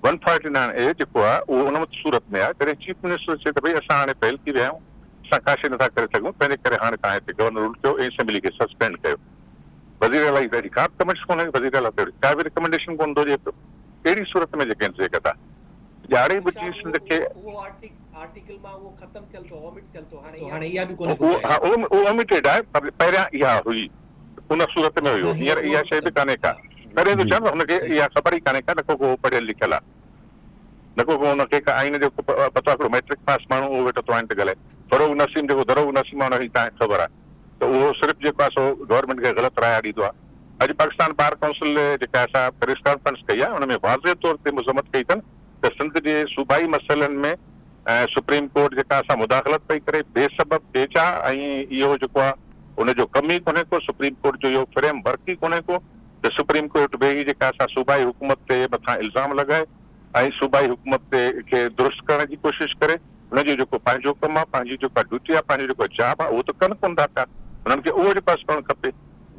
149A जेको आहे उहो उन वक़्तु सूरत में आहे जॾहिं चीफ मिनिस्टर चए त भई असां हाणे फेल थी विया आहियूं, असां का शइ नथा करे सघूं, तंहिंजे करे हाणे तव्हां हिते गवर्नर रूल कयो ऐं असेंबली खे सस्पेंड कयो। वज़ीर आला जी त का बि कमेंट्स कोन्हे, वज़ीर आला ते का बि रिकमेंडेशन कोन थो ॾिए पियो। अहिड़ी सूरत में जेके आहिनि जेका ॼाणे बुझी सिंध खे आर्टिकल मां उहो ख़तम थियल तो, ओमिट थियल तो, हाणे इहा बि कोन्हे। उहो ओमिटेड आहे, पर पहिरियां इहा हुई, उन सूरत में हुयो। हींअर इहा शइ बि कान्हे का। पहिरियों त चवनि हुनखे इहा ख़बर ई कान्हे का, न को पढ़ियल लिखियल आहे, न को हुनखे का आइन जो पतो हिकिड़ो मैट्रिक पास माण्हू उहो वेठो तो आइन ते ॻाल्हाए। फरोग नसीम जेको दरोग नसीम आहे हुनखे तव्हांखे ख़बर आहे त उहो सिर्फ़ु जेको आहे सो गवर्नमेंट खे ग़लति राय ॾींदो आहे। अॼु पाकिस्तान बार काउंसिल जेका असां प्रेस कॉन्फ्रेंस कई आहे, हुन में वाज़े तौर ते मज़म्मत कई अथनि त सिंध जे सूबाई मसइलनि में ऐं सुप्रीम कोर्ट जेका असां मुदाख़लत पई करे बेसबब बेचा ऐं इहो जेको आहे उनजो कम ई कोन्हे को, सुप्रीम कोर्ट जो इहो फ्रेम वर्क ई कोन्हे को त सुप्रीम कोर्ट बि जेका असां सूबाई हुकूमत ते मथां इल्ज़ाम लॻाए ऐं सूबाई हुकूमत ते खे दुरुस्त करण जी कोशिशि करे। हुनजो जेको पंहिंजो कमु आहे, पंहिंजी जेका ड्यूटी आहे, पंहिंजो जेको जॉब आहे, उहो त कनि कोन था पिया। हुननि खे उहो जेको करणु खपे,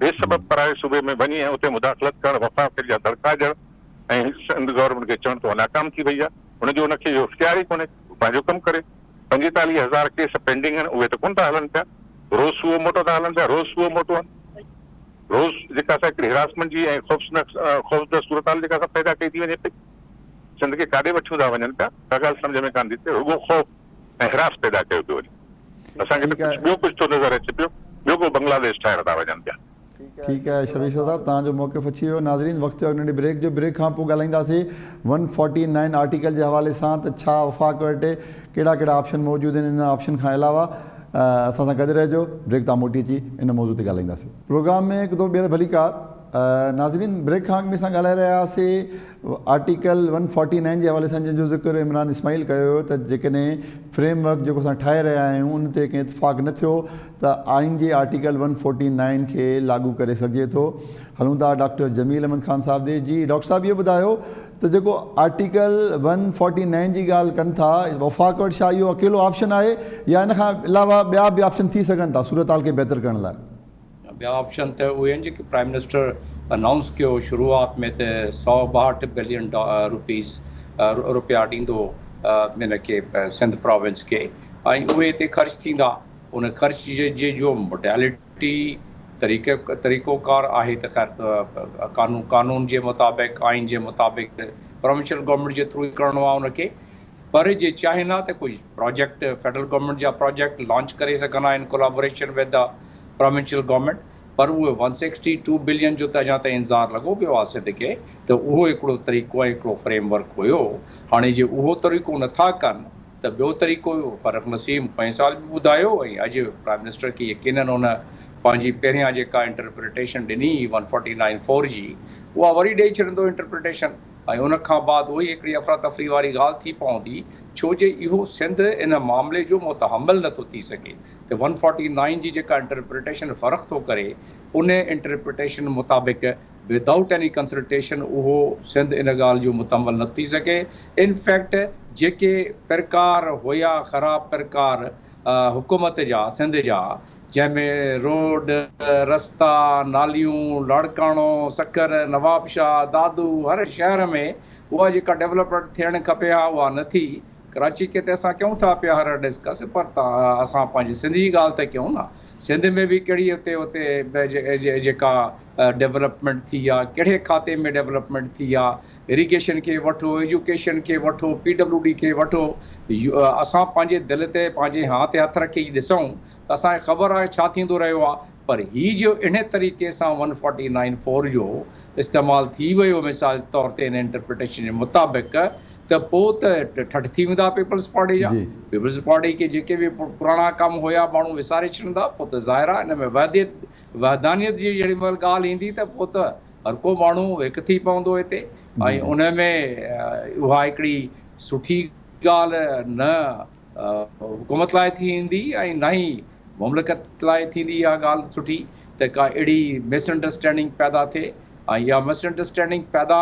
बेसबब पराए सूबे में वञी ऐं उते मुदाख़लत करणु, वफ़ाक़ जा दड़का ॾियणु ऐं सिंध गवर्नमेंट खे चवणु त नाकाम थी वई आहे। हुनजो हुनखे इहो इख्तियार ई कोन्हे, पंहिंजो कमु करे। 45,000 केस पेंडिंग आहिनि, उहे त कोन था हलनि पिया, रोज़ सुबुह मोटो था हलनि पिया, रोज़ सुबुह मोटो आहिनि। रोज़ जेका असां हिकिड़ी हिरासमेंट जी ऐं ख़ौफ़नाक सूरत हाल जेका असां पैदा कई थी वञे पई, सिंध खे काॾे वठूं था वञनि पिया, का ॻाल्हि सम्झ में कान थी अचे। रुॻो ख़ौफ़ ऐं हिरास पैदा कयो पियो वञे। असांखे त ॿियो कुझु थो नज़र अचे पियो, ॿियो को बांग्लादेश ठाहिण था वञनि पिया। ठीकु आहे शबीर शाह साहब, तव्हांजो मौक़िफ़ अची वियो। नाज़रीन, वक़्तु नंढी ब्रेक जो, ब्रेक खां पोइ ॻाल्हाईंदासीं 149 आर्टिकल जे हवाले सां त छा वफ़ाक़ वटि कहिड़ा कहिड़ा ऑप्शन मौजूदु आहिनि। इन ऑप्शन खां अलावा असां सां गॾु रहिजो, ब्रेक तां मोटी अची इन मौज़ू ते ॻाल्हाईंदासीं। प्रोग्राम में हिकु दो ॿीहर भलीकार। नाज़रीन, ब्रेक खां अॻु में असां ॻाल्हाए रहिया हुआसीं आर्टिकल 149 जे हवाले सां, जंहिंजो ज़िक्र इमरान इस्माइल कयो हुयो त जेकॾहिं फ्रेमवर्क जेको असां ठाहे रहिया आहियूं उन ते कंहिं इतफ़ाक़ न थियो त आइन जे आर्टिकल 149 खे लागू करे सघिजे थो। हलूं था डॉक्टर जमील अहमद ख़ान साहब ॾे। जी डॉक्टर साहब, इहो ॿुधायो त जेको आर्टिकल 149 जी ॻाल्हि कनि था, वफ़ाक़ वटि छा इहो अकेलो ऑप्शन आहे या इन खां अलावा ॿिया बि ऑप्शन थी सघनि था सूरत हाल खे बहितर करण लाइ? ॿिया ऑप्शन त उहे आहिनि जेके प्राइम मिनिस्टर अनाउंस कयो शुरूआत में त 162 बिलियन रुपया ॾींदो इन खे सिंध प्रोविंस खे, ऐं उहे हिते ख़र्च थींदा। उन ख़र्च जे जो मोडेलिटी तरीक़ोकार आहे त ख़ैर कानून जे मुताबिक़, आइन जे मुताबिक़ प्रोविंशियल गवर्नमेंट जे थ्रू करिणो आहे उनखे। पर जे चाहिनि हा त कोई प्रोजेक्ट, फेडरल गवर्नमेंट जा प्रोजेक्ट लॉन्च करे सघंदा आहिनि collaboration with the provincial government. पर उहे 162 बिलियन जो त अञा ताईं इंतज़ारु लॻो पियो आहे सिंध खे, त उहो हिकिड़ो तरीक़ो ऐं हिकिड़ो फ्रेमवर्क हुयो। हाणे जे उहो तरीक़ो नथा कनि त ॿियो तरीक़ो फ़र्क़ नसीम पोएं साल बि ॿुधायो, ऐं अॼु प्राइम मिनिस्टर खे यकीनन उन पंहिंजी पहिरियां जेका इंटरप्रिटेशन ॾिनी 149(4) जी, उहा वरी ॾेई छॾींदो इंटरप्रिटेशन, ऐं उन खां बाद उहा हिकिड़ी अफ़रा तफ़री वारी ॻाल्हि थी पवंदी, छो जे इहो सिंध इन मामले जो मुतहमिल नथो थी सघे त 149 जी जेका इंटरप्रिटेशन फ़र्क़ु थो करे, उन इंटरप्रिटेशन मुताबिक़ विदाउट एनी कंसल्टेशन उहो सिंध इन ॻाल्हि जो मुतहमिल न थी सघे। इनफैक्ट जेके प्रकार हुया, ख़राब प्रकार हुकूमत जा सिंध जा, जंहिंमें रोड, रस्ता, नालियूं, लाड़काणो, सकर, नवाबशाह, दादू, हर शहर में उहा जेका डेवलपमेंट थियणु खपे हा उहा न थी। कराची खे त असां कयूं था पिया हर डिस्कस, पर असां पंहिंजी सिंध जी ॻाल्हि त कयूं न। सिंध में बि कहिड़ी उते जेका डेवलपमेंट थी आहे, कहिड़े खाते में डेवलपमेंट थी आहे, इरीगेशन खे वठो, एजुकेशन खे वठो, PWD खे वठो। असां पंहिंजे दिलि ते, पंहिंजे हाथ ते हथु रखी ॾिसूं त असांखे ख़बर आहे छा थींदो रहियो आहे। पर हीअ जो इन तरीक़े सां 149(4) जो इस्तेमालु थी वियो मिसाल तौर ते इन इंटरप्रिटेशन जे मुताबिक़, त पोइ त ठठ थी वेंदा पीपल्स पार्टी जा। पीपल्स पार्टी खे जेके बि पुराणा कम हुया माण्हू विसारे छॾींदा। पोइ त ज़ाहिर आहे इन में वहदानियत जी जेॾी महिल ॻाल्हि ईंदी त पोइ त हर को माण्हू हिकु थी पवंदो हिते, ऐं उन में उहा हिकिड़ी सुठी ॻाल्हि न हुकूमत लाइ थींदी ऐं न ई मुमलिकत लाइ थींदी इहा ॻाल्हि सुठी, त का अहिड़ी मिसअंडरस्टैंडिंग पैदा थिए। ऐं इहा मिसअंडरस्टैंडिंग पैदा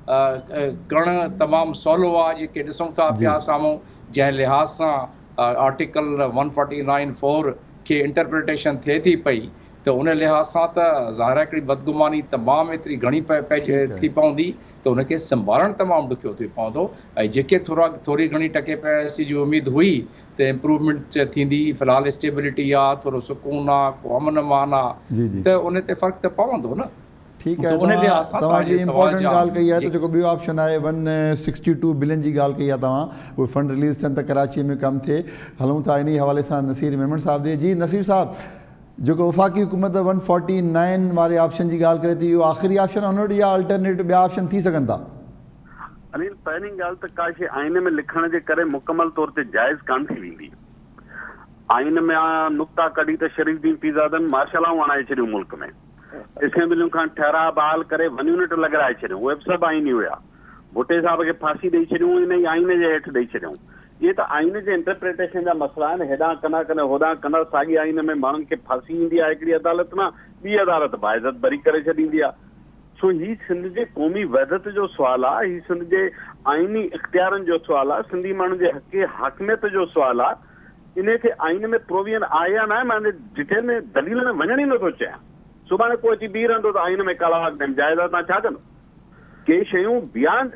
करणु तमामु सवलो आहे, जेके ॾिसूं था पिया साम्हूं, जंहिं लिहाज़ सां आर्टिकल 149(4) खे इंटरप्रिटेशन थिए थी पई, त उन लिहाज़ सां त ज़ाहिर हिकिड़ी बदगुमानी तमामु एतिरी घणी थी पवंदी त उनखे संभालणु तमामु ॾुखियो थी पवंदो। ऐं जेके थोरी घणी टके पैसे जी उमेदु हुई त इम्प्रूवमेंट थींदी, फ़िलहालु स्टेबिलिटी आहे, थोरो सुकून आहे, को अमन अमान आहे, त उन ते फ़र्क़ु त पवंदो न। ठीकु आहे, तव्हां हिकिड़ी इम्पोर्टेंट ॻाल्हि कई आहे त जेको ॿियो ऑप्शन आहे 162 बिलियन जी ॻाल्हि कई आहे तव्हां, उहे फंड रिलीज़ थियनि त कराची में कमु थिए। हलूं था इन हवाले सां नसीर मेमन साहब ॾे। जी नसीर साहब, जेको वफ़ाक़ी हुकूमत 149 वारे ऑप्शन जी ॻाल्हि करे थी, इहो आख़िरी ऑप्शन आहे हुन वटि या अल्टरनेटिव ॿिया ऑप्शन थी सघनि था? अनिल, पहिरीं ॻाल्हि त का शइ आइन में लिखण जे करे मुकमल तौर ते जाइज़ कान थी वेंदी। आइन में नुक़्ता कढी त शरीफ दीन पीरज़ादनि मार्शलाऊं हणाए छॾियूं मुल्क में, असेंबलियूं खां ठहरा बहाल करे 1 यूनिट लॻाए छॾियूं, उहे बि सभु आइनी हुया। भुट्टे साहिब खे फांसी ॾेई छॾियूं, इन ई आइन जे हेठि ॾेई छॾियूं। یہ تو آئین کے इंटरप्रिटेशन जा मसला आहिनि. हेॾां कंदा कंदा होॾां कंदा साॻी आइन में माण्हुनि खे फांसी ईंदी आहे हिकिड़ी अदालत मां, ॿी अदालत बाइज़त बरी करे छॾींदी आहे. सो ही सिंध जे क़ौमी वहदत जो सुवाल आहे, ही सिंध जे आइनी इख़्तियारनि जो सुवाल आहे, सिंधी माण्हुनि जे हक़ हाकमियत जो सुवाल आहे. इन खे आइन में प्रोविजन आहे या न आहे, मां डिटेल में दलील में वञण ई नथो चाहियां. सुभाणे को अची बीह रहंदो त आइन में काला हक़ जाइज़ आहे, तव्हां छा कंदो? के शयूं बियॉन्ड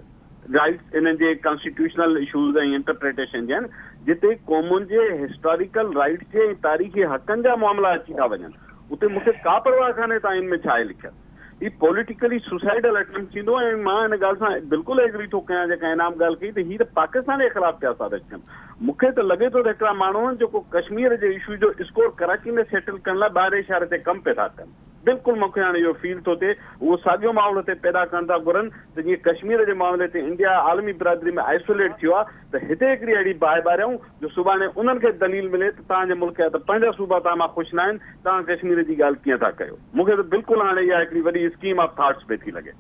राइट्स इन्हनि जे कॉन्स्टिट्यूशनल इशूज़ ऐं इंटरप्रिटेशन जे आहिनि, जिते क़ौमुनि जे हिस्टोरिकल राइट्स जे तारीख़ी हक़नि जा मामला अची था वञनि. उते मूंखे का परवाह कान्हे त आइन में छा आहे लिखियलु. ही पॉलिटिकली सुसाइडल अटेम्प्ट थींदो. ऐं मां हिन ॻाल्हि सां बिल्कुलु एग्री थो कयां जेका इनाम ॻाल्हि कई त हीअ त पाकिस्तान जे ख़िलाफ़ पिया था थियनि. मूंखे त लॻे थो त हिकिड़ा माण्हू आहिनि जेको कश्मीर जे इशू जो स्कोर कराची में सेटल करण लाइ ॿाहिरि इशारे ते कमु पिया था कनि. बिल्कुलु मूंखे हाणे इहो फील थो थिए उहो साॻियो माहौल हिते पैदा कनि था घुरनि त जीअं कश्मीर जे मामले ते इंडिया आलमी बिरादरी में आइसोलेट थियो आहे, त हिते हिकिड़ी अहिड़ी बाहि ॿारियूं जो सुभाणे उन्हनि खे दलील मिले त तव्हांजे मुल्क जा त पंहिंजा सूबा तव्हां मां ख़ुशि न आहिनि, तव्हां कश्मीर जी ॻाल्हि कीअं था कयो. मूंखे त बिल्कुलु हाणे इहा हिकिड़ी वॾी स्कीम ऑफ थॉट्स पई थी लॻे.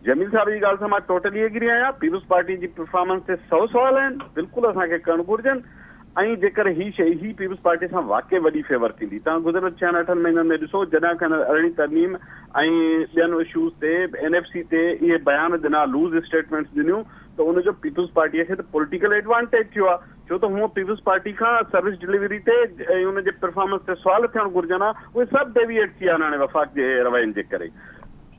जमील साहब जी ॻाल्हि सां मां टोटली एग्री आहियां. पीपुल्स पार्टी जी परफॉर्मेंस ते 100 सुवाल आहिनि, बिल्कुलु असांखे करणु घुरिजनि. ऐं जेकर ही शइ ही पीपुल्स पार्टी सां वाक़ई वॾी फेवर थींदी. तव्हां गुज़िरियल 6-8 महीननि में ॾिसो जॾहिं खां अरिड़हीं तरमीम ऐं ॿियनि इशूज़ ते NFC ते इहे बयान ॾिना, लूज़ स्टेटमेंट्स ॾिनियूं, त उनजो पीपुल्स पार्टीअ खे त पॉलिटिकल एडवांटेज थियो आहे. छो त हूअं पीपुल्स पार्टी खां सर्विस डिलीवरी ते ऐं उनजे परफॉर्मेंस ते सुवाल थियणु घुरिजनि आहे. उहे सभु डेविएट थी विया आहिनि हाणे वफ़ाक़ जे रवैयनि जे करे.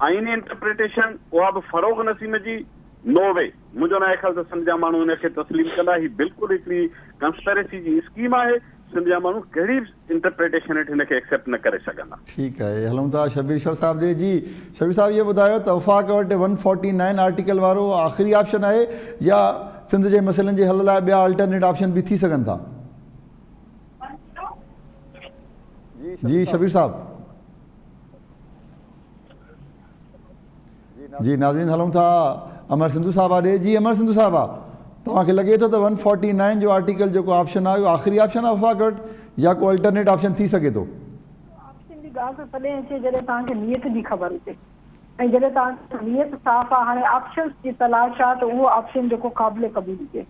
आइनी इंटरप्रिटेशन उहा बि फरोग़ नसीम जी नो वे. मुंहिंजो न आहे ख़्याल त सिंध जा माण्हू हिनखे तस्लीम कंदा. ही बिल्कुलु हिकिड़ी कंस्पेरेसी जी स्कीम आहे. सिंध जा माण्हू कहिड़ी इंटरप्रिटेशन हेठि हिनखे एक्सेप्ट न करे सघंदा. ठीकु आहे, हलूं था शबीर शर साहब ॾे. जी शबीर साहब इहो ॿुधायो त वफ़ाक़ वटि 149 आर्टिकल वारो आख़िरी ऑप्शन आहे या सिंध जे मसइलनि जे हल लाइ ॿिया अल्टरनेट ऑप्शन बि थी सघनि था? जी शबीर साहब. जी नाज़रीन, हलूं था अमर सिंधु साहब ॾे. जी अमर सिंधु साहब, तव्हांखे लॻे थो त 149 जो आर्टिकल जेको ऑप्शन आहे उहो आख़िरी ऑप्शन आहे वफ़ाक़ वटि या को अल्टरनेट ऑप्शन थी सघे थो? ऑप्शन जी ॻाल्हि त तॾहिं अचे जॾहिं तव्हांखे नियत जी ख़बर हुजे ऐं जॾहिं तव्हांखे नियत साफ़ आहे. हाणे ऑप्शन्स जी तलाश आहे त उहो ऑप्शन जेको क़ाबिल क़बूल हुजे.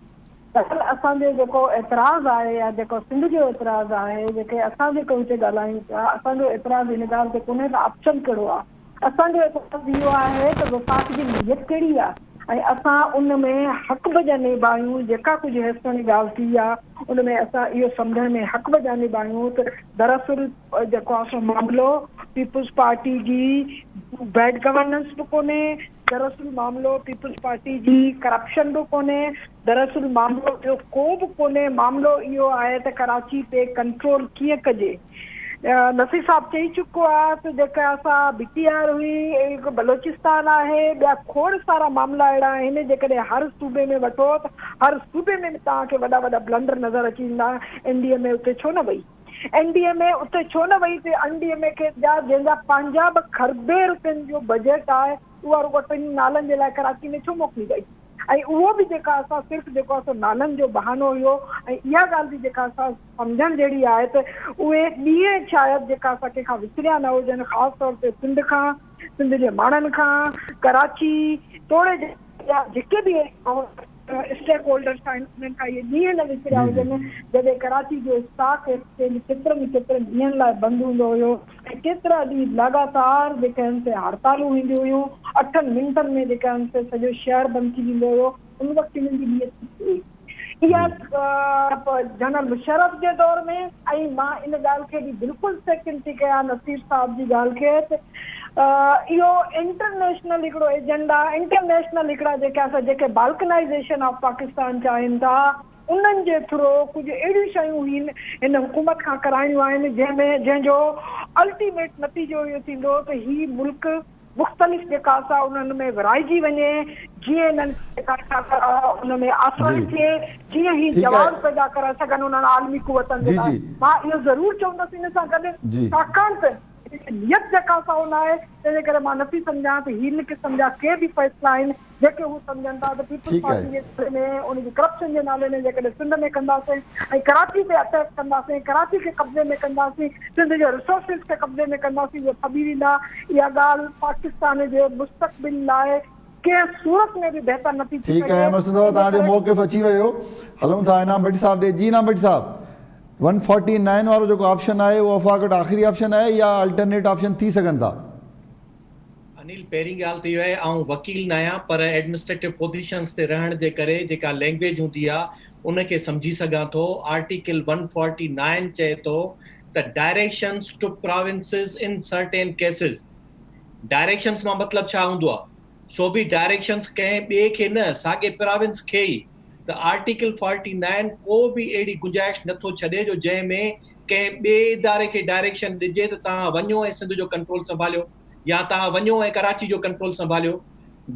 दरअसल असांजो जेको एतिराज़ आहे या जेको सिंध जो एतिराज़ आहे, जेके असां जेको हिते ॻाल्हायूं पिया, असांजो एतिराज़ हिन ॻाल्हि ते कोन्हे त ऑप्शन कहिड़ो आहे. असांजो एतिराज़ इहो आहे त वफ़ाक़ जी नियत कहिड़ी आहे ऐं असां उन में हक़ बि जा निभायूं. जेका कुझु हेसिताणी ॻाल्हि थी आहे उन में असां इहो सम्झण में हक़ बि जा निभायूं त दरअसल जेको आहे सो मामिलो पीपुल्स पार्टी जी बैड गवर्नेंस बि कोन्हे. दरअसल मामिलो पीपुल्स पार्टी जी करप्शन बि कोन्हे. दरअसल मामिलो ॿियो को बि कोन्हे. मामिलो इहो आहे त कराची ते कंट्रोल कीअं कजे. नसीर साहब चई चुको आहे त जेका असां BTR हुई, बलोचिस्तान आहे, ॿिया खोड़ सारा मामला अहिड़ा आहिनि जेकॾहिं हर सूबे में वठो त हर सूबे में तव्हांखे वॾा वॾा ब्लंडर नज़र अची वेंदा. NDA में उते छो न वई? NDA में उते छो न वई? त NDA खे जंहिंजा पंहिंजा बि खरबे रुपयनि जो बजट आहे उहा रुॻो 3 नालनि जे लाइ कराची में छो मोकिली वई? ऐं उहो बि जेका असां सिर्फ़ु जेको आहे नालनि जो बहानो हुयो. ऐं इहा ॻाल्हि बि जेका असां सम्झण जहिड़ी आहे त उहे ॾींहं शायदि जेका असां कंहिंखां विसरिया न हुजनि, ख़ासि तौर ते सिंध खां, सिंध जे माण्हुनि खां, कराची तोड़े जेके बि स्टेक होल्डर्स आहिनि उन्हनि खां इहे ॾींहं न विसरिया हुजनि जॾहिं कराची जो स्टॉक एक्सचेंज केतिरनि ॾींहंनि लाइ बंदि हूंदो हुयो ऐं केतिरा ॾींहं लगातार जेके आहिनि से हड़तालूं हूंदियूं हुयूं. 8 मिंटनि में जेके आहिनि से सॼो शहर बंदि थी वेंदो हुयो. उन वक़्तु हिननि जी नियत हुई. इहा जनरल मुशर्रफ जे दौर में. ऐं मां इन ॻाल्हि खे बि बिल्कुलु सेकिंड थी कयां नसीर साहब जी ॻाल्हि खे त इहो इंटरनेशनल हिकिड़ो एजेंडा, इंटरनेशनल हिकिड़ा जेके बाल्कनाइज़ेशन ऑफ पाकिस्तान चाहिनि था उन्हनि जे थ्रू कुझु अहिड़ियूं शयूं हिन हुकूमत खां कराइणियूं आहिनि जंहिंजो अल्टीमेट नतीजो इहो थींदो त ही मुल्क मुख़्तलिफ़ जेका असां उन्हनि में विराइजी वञे. जीअं हिननि उन में आसानी थिए, जीअं ही जवाब पैदा करे सघनि उन्हनि आलमी कुवतनि जे लाइ. मां इहो ज़रूरु चवंदसि हिन सां गॾु छाकाणि त नियत जेका असां हुन आहे तंहिंजे करे मां नथी सम्झां त हिन क़िस्म जा के बि फ़ैसिला आहिनि जेके हू सम्झनि था त पीपुल्स पार्टी जे नाले में, उनजी करप्शन जे नाले में जेकॾहिं सिंध में कंदासीं ऐं कराची ते अटैक कंदासीं, कराची खे कब्ज़े में कंदासीं, सिंध जो रिसोर्सिस खे कब्ज़े में कंदासीं, इहो ख़बीर ईंदा. इहा ॻाल्हि पाकिस्तान जे मुस्तक़बिल लाइ कंहिं सूरत में बि बहितर नथी थी ठीकु आहे अहमद सिंधवा, तव्हांजो मौक़िफ़ अची वियो। हलूं था इनाम भट्टी साहब ॾे। जी इनाम भट्टी साहब, 149 वारो जेको ऑप्शन आहे उहो वफ़ाक़ वटि आख़िरी ऑप्शन आहे या अल्टरनेट ऑप्शन थी सघनि था? अनिल, पहिरीं ॻाल्हि त इहो आहे, आउं वकील न आहियां, पर एडमिनिस्ट्रेटिव पोजीशन्स ते रहण जे करे जेका लैंग्वेज हूंदी आहे उनखे सम्झी सघां थो। आर्टिकल 149 चए थो त directions to provinces in certain cases. Directions मां मतिलबु छा हूंदो आहे? सो बि डायरेक्शंस कंहिं ॿिए खे न, साॻे प्रोविंस खे ई। त आर्टिकल 49 को बि अहिड़ी गुंजाइश नथो छॾे जो जंहिंमें कंहिं ॿिए इदारे खे डायरेक्शन ॾिजे त तव्हां वञो ऐं सिंध जो कंट्रोल संभालियो, या तव्हां वञो ऐं कराची जो कंट्रोल संभालियो।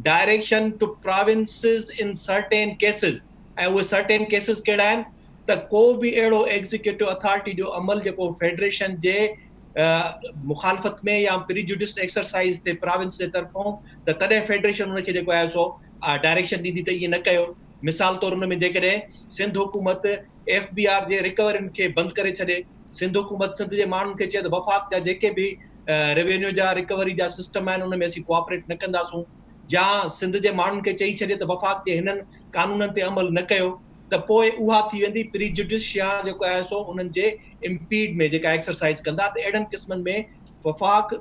Direction to provinces in certain cases, ऐं उहे सर्टेन केसेस कहिड़ा आहिनि? त को बि अहिड़ो एग्जीक्यूटिव अथॉरिटी जो अमल जेको फेडरेशन जे मुखालफ़त में या प्रीजुडिस एक्सरसाइज ते प्रोविंस जे तरफ़ों, त तॾहिं फेडरेशन उनखे जेको आहे सो डायरेक्शन ॾींदी त इहे न कयो। मिसाल तौर हुन में जेकॾहिं सिंध हुकूमत FBI जे रिकवरियुनि खे बंदि करे छॾे, सिंध हुकूमत सिंध जे माण्हुनि खे चए त वफ़ाक़ जा जेके बि रेवेन्यू जा रिकवरी जा सिस्टम आहिनि उन में असीं कोऑपरेट न कंदासूं, या सिंध जे माण्हुनि खे चई छॾे त वफ़ाक़ जे हिननि कानूननि ते अमल न कयो, त पोइ उहा थी वेंदी प्रीजुडिस या जेको आहे सो उन्हनि जे इम्पीड में जेका एक्सरसाइज कंदा। त अहिड़नि क़िस्मनि में वफ़ाक़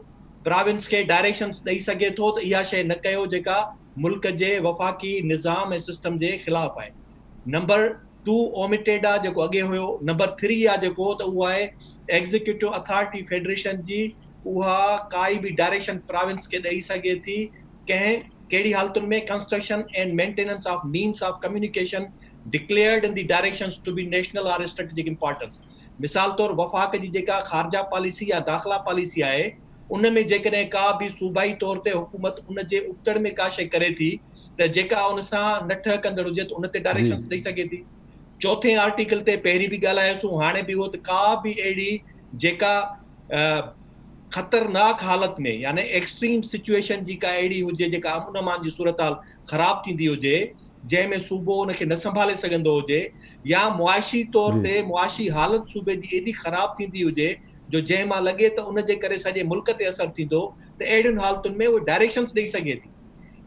प्रोविंस खे डायरेक्शंस ॾेई सघे थो त इहा शइ न कयो जेका मुल्क जे वफ़ाक़ी निज़ाम ऐं सिस्टम जे ख़िलाफ़ आहे। नंबर 2 ओमिटेड आहे जेको अॻे हुयो। नंबर 3 आहे जेको, त उहा आहे एग्जीक्यूटिव अथॉरिटी फेडरेशन जी, उहा काई बि डायरेक्शन प्रोविंस खे ॾेई सघे थी कहिड़ी हालतुनि में? Construction and maintenance of means of communication declared in the directions to be national or strategic importance. मिसाल तौर वफ़ाक़ जी जेका ख़ारजा पॉलिसी या दाख़िला पॉलिसी आहे उन में जेकॾहिं का बि सूबाई तौर ते हुकूमत उन जे उबतड़ में का शइ करे थी त जेका उन सां नठ कंदड़ हुजे त उन ते डायरेक्शंस ॾेई सघे थी। चौथे आर्टिकल ते पहिरीं बि ॻाल्हायोसीं, हाणे बि उहो त का बि अहिड़ी जेका ख़तरनाक हालत में यानी एक्सट्रीम सिचुएशन जी का अहिड़ी हुजे जेका अमन अमान जी सूरत हाल ख़राब थींदी हुजे, जंहिंमें सूबो उनखे न संभाले सघंदो हुजे, या मुआशी तौर ते मुआशी हालत सूबे जी एॾी ख़राब थींदी हुजे जो जंहिं मां लॻे त उन जे करे सॼे मुल्क ते असर थींदो, त अहिड़ियुनि हालतुनि में उहे डायरेक्शंस ॾेई सघे थी।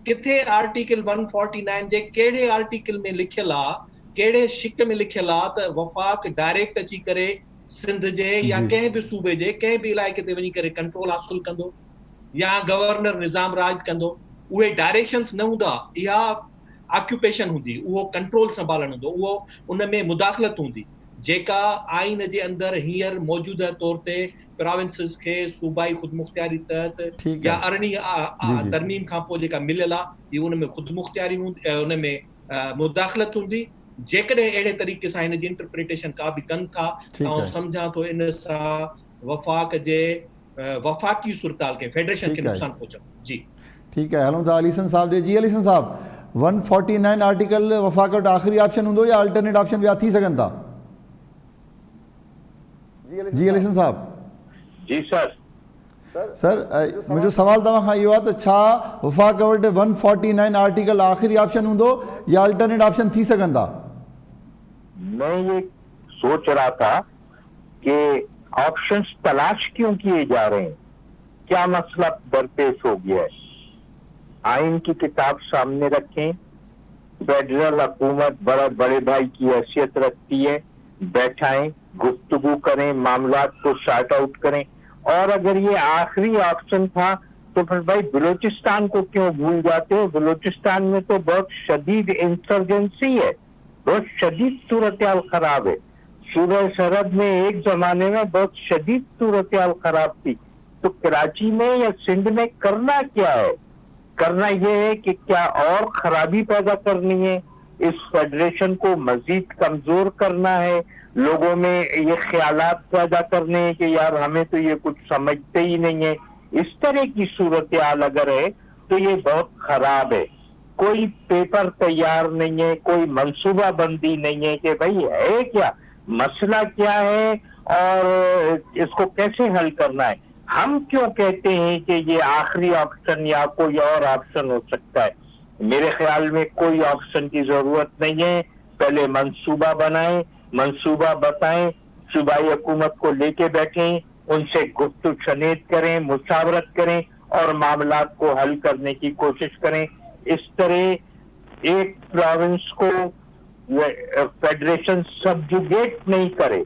किथे आर्टिकल 149 जे कहिड़े आर्टिकल में लिखियल आहे, कहिड़े शिक में लिखियल आहे त वफ़ाक़ डायरेक्ट अची करे सिंध जे या कंहिं बि सूबे जे कंहिं बि इलाइक़े ते वञी करे कंट्रोल हासिल कंदो या गवर्नर निज़ाम राज कंदो? उहे डायरेक्शंस न हूंदा, इहा ऑक्यूपेशन हूंदी, उहो कंट्रोल संभालण हूंदो, उहो उन में मुदाख़लत हूंदी जेका आइन जे अंदरि हींअर मौजूदा तौर ते प्रोविंसेस खे सूबाई ख़ुदमुख्तियारी तहत या अरिड़हीं तरमीम खां पोइ जेका मिलियल आहे उन में ख़ुदमुख्तियारी हूंदी, उन में मुदाख़लत हूंदी। जेकॾहिं अहिड़े तरीक़े सां हिन जी इंटरप्रिटेशन का बि कनि था त आउं सम्झां थो इन सां वफ़ाक़ जे वफ़ाक़ी सूरताल खे फेडरेशन खे नुक़सानु पहुचंदो। जी ठीकु आहे, हलूं था अलीसन साहब ॾे। जी अलीसन साहब, 149 आर्टिकल वफ़ाक़ वटि आख़िरी ऑप्शन हूंदो या अल्टरनेट ऑप्शन ॿिया थी सघनि था? जी अलीसन साहब। जी सर। सर मुंहिंजो सवाल तव्हां खां इहो आहे त छा वफ़ाक़ वटि 149 आर्टिकल आख़िरी ऑप्शन हूंदो या अल्टरनेट ऑप्शन थी सघनि था? मैं ये सोच रहा था कि ऑप्शंस तलाश क्यों किए जा रहे हैं, क्या मसला दरपेश हो गया है? आइन की किताब सामने रखें, फेडरल हुकूमत बड़े भाई की हैसियत रखती है, बैठाएं, गुफ्तगू करें, मामलात को सॉर्ट आउट करें। और अगर ये आखिरी ऑप्शन था तो फिर भाई बलूचिस्तान को क्यों भूल जाते हो? बलूचिस्तान में तो बहुत शदीद इंसर्जेंसी है, बहुत शदीद सूरत हाल खराब है। सूबे सरहद में एक जमाने में बहुत शदीद सूरत हाल खराब थी। तो कराची में या सिंध में करना क्या है? करना यह है कि क्या और खराबी पैदा करनी है, इस फेडरेशन को मजीद कमजोर करना है, लोगों में ये ख्यालात पैदा करने हैं कि यार हमें तो ये कुछ समझते ही नहीं है। इस तरह की सूरत हाल अगर है तो ये बहुत खराब है। कोई पेपर तैयार नहीं है, कोई मंसूबा बंदी नहीं है कि भाई है क्या, मसला क्या है और इसको कैसे हल करना है। हम क्यों कहते हैं कि ये आखिरी ऑप्शन या कोई और ऑप्शन हो सकता है? मेरे ख्याल में कोई ऑप्शन की जरूरत नहीं है। पहले मंसूबा बनाएं, मंसूबा बताएं, सूबाई हुकूमत को लेके बैठें, उनसे गुफ्तगू शनीद करें, मुशावरत करें और मामलात को हल करने की कोशिश करें। इस तरह एक प्रोविंस को फेडरेशन सब्जुगेट नहीं करे,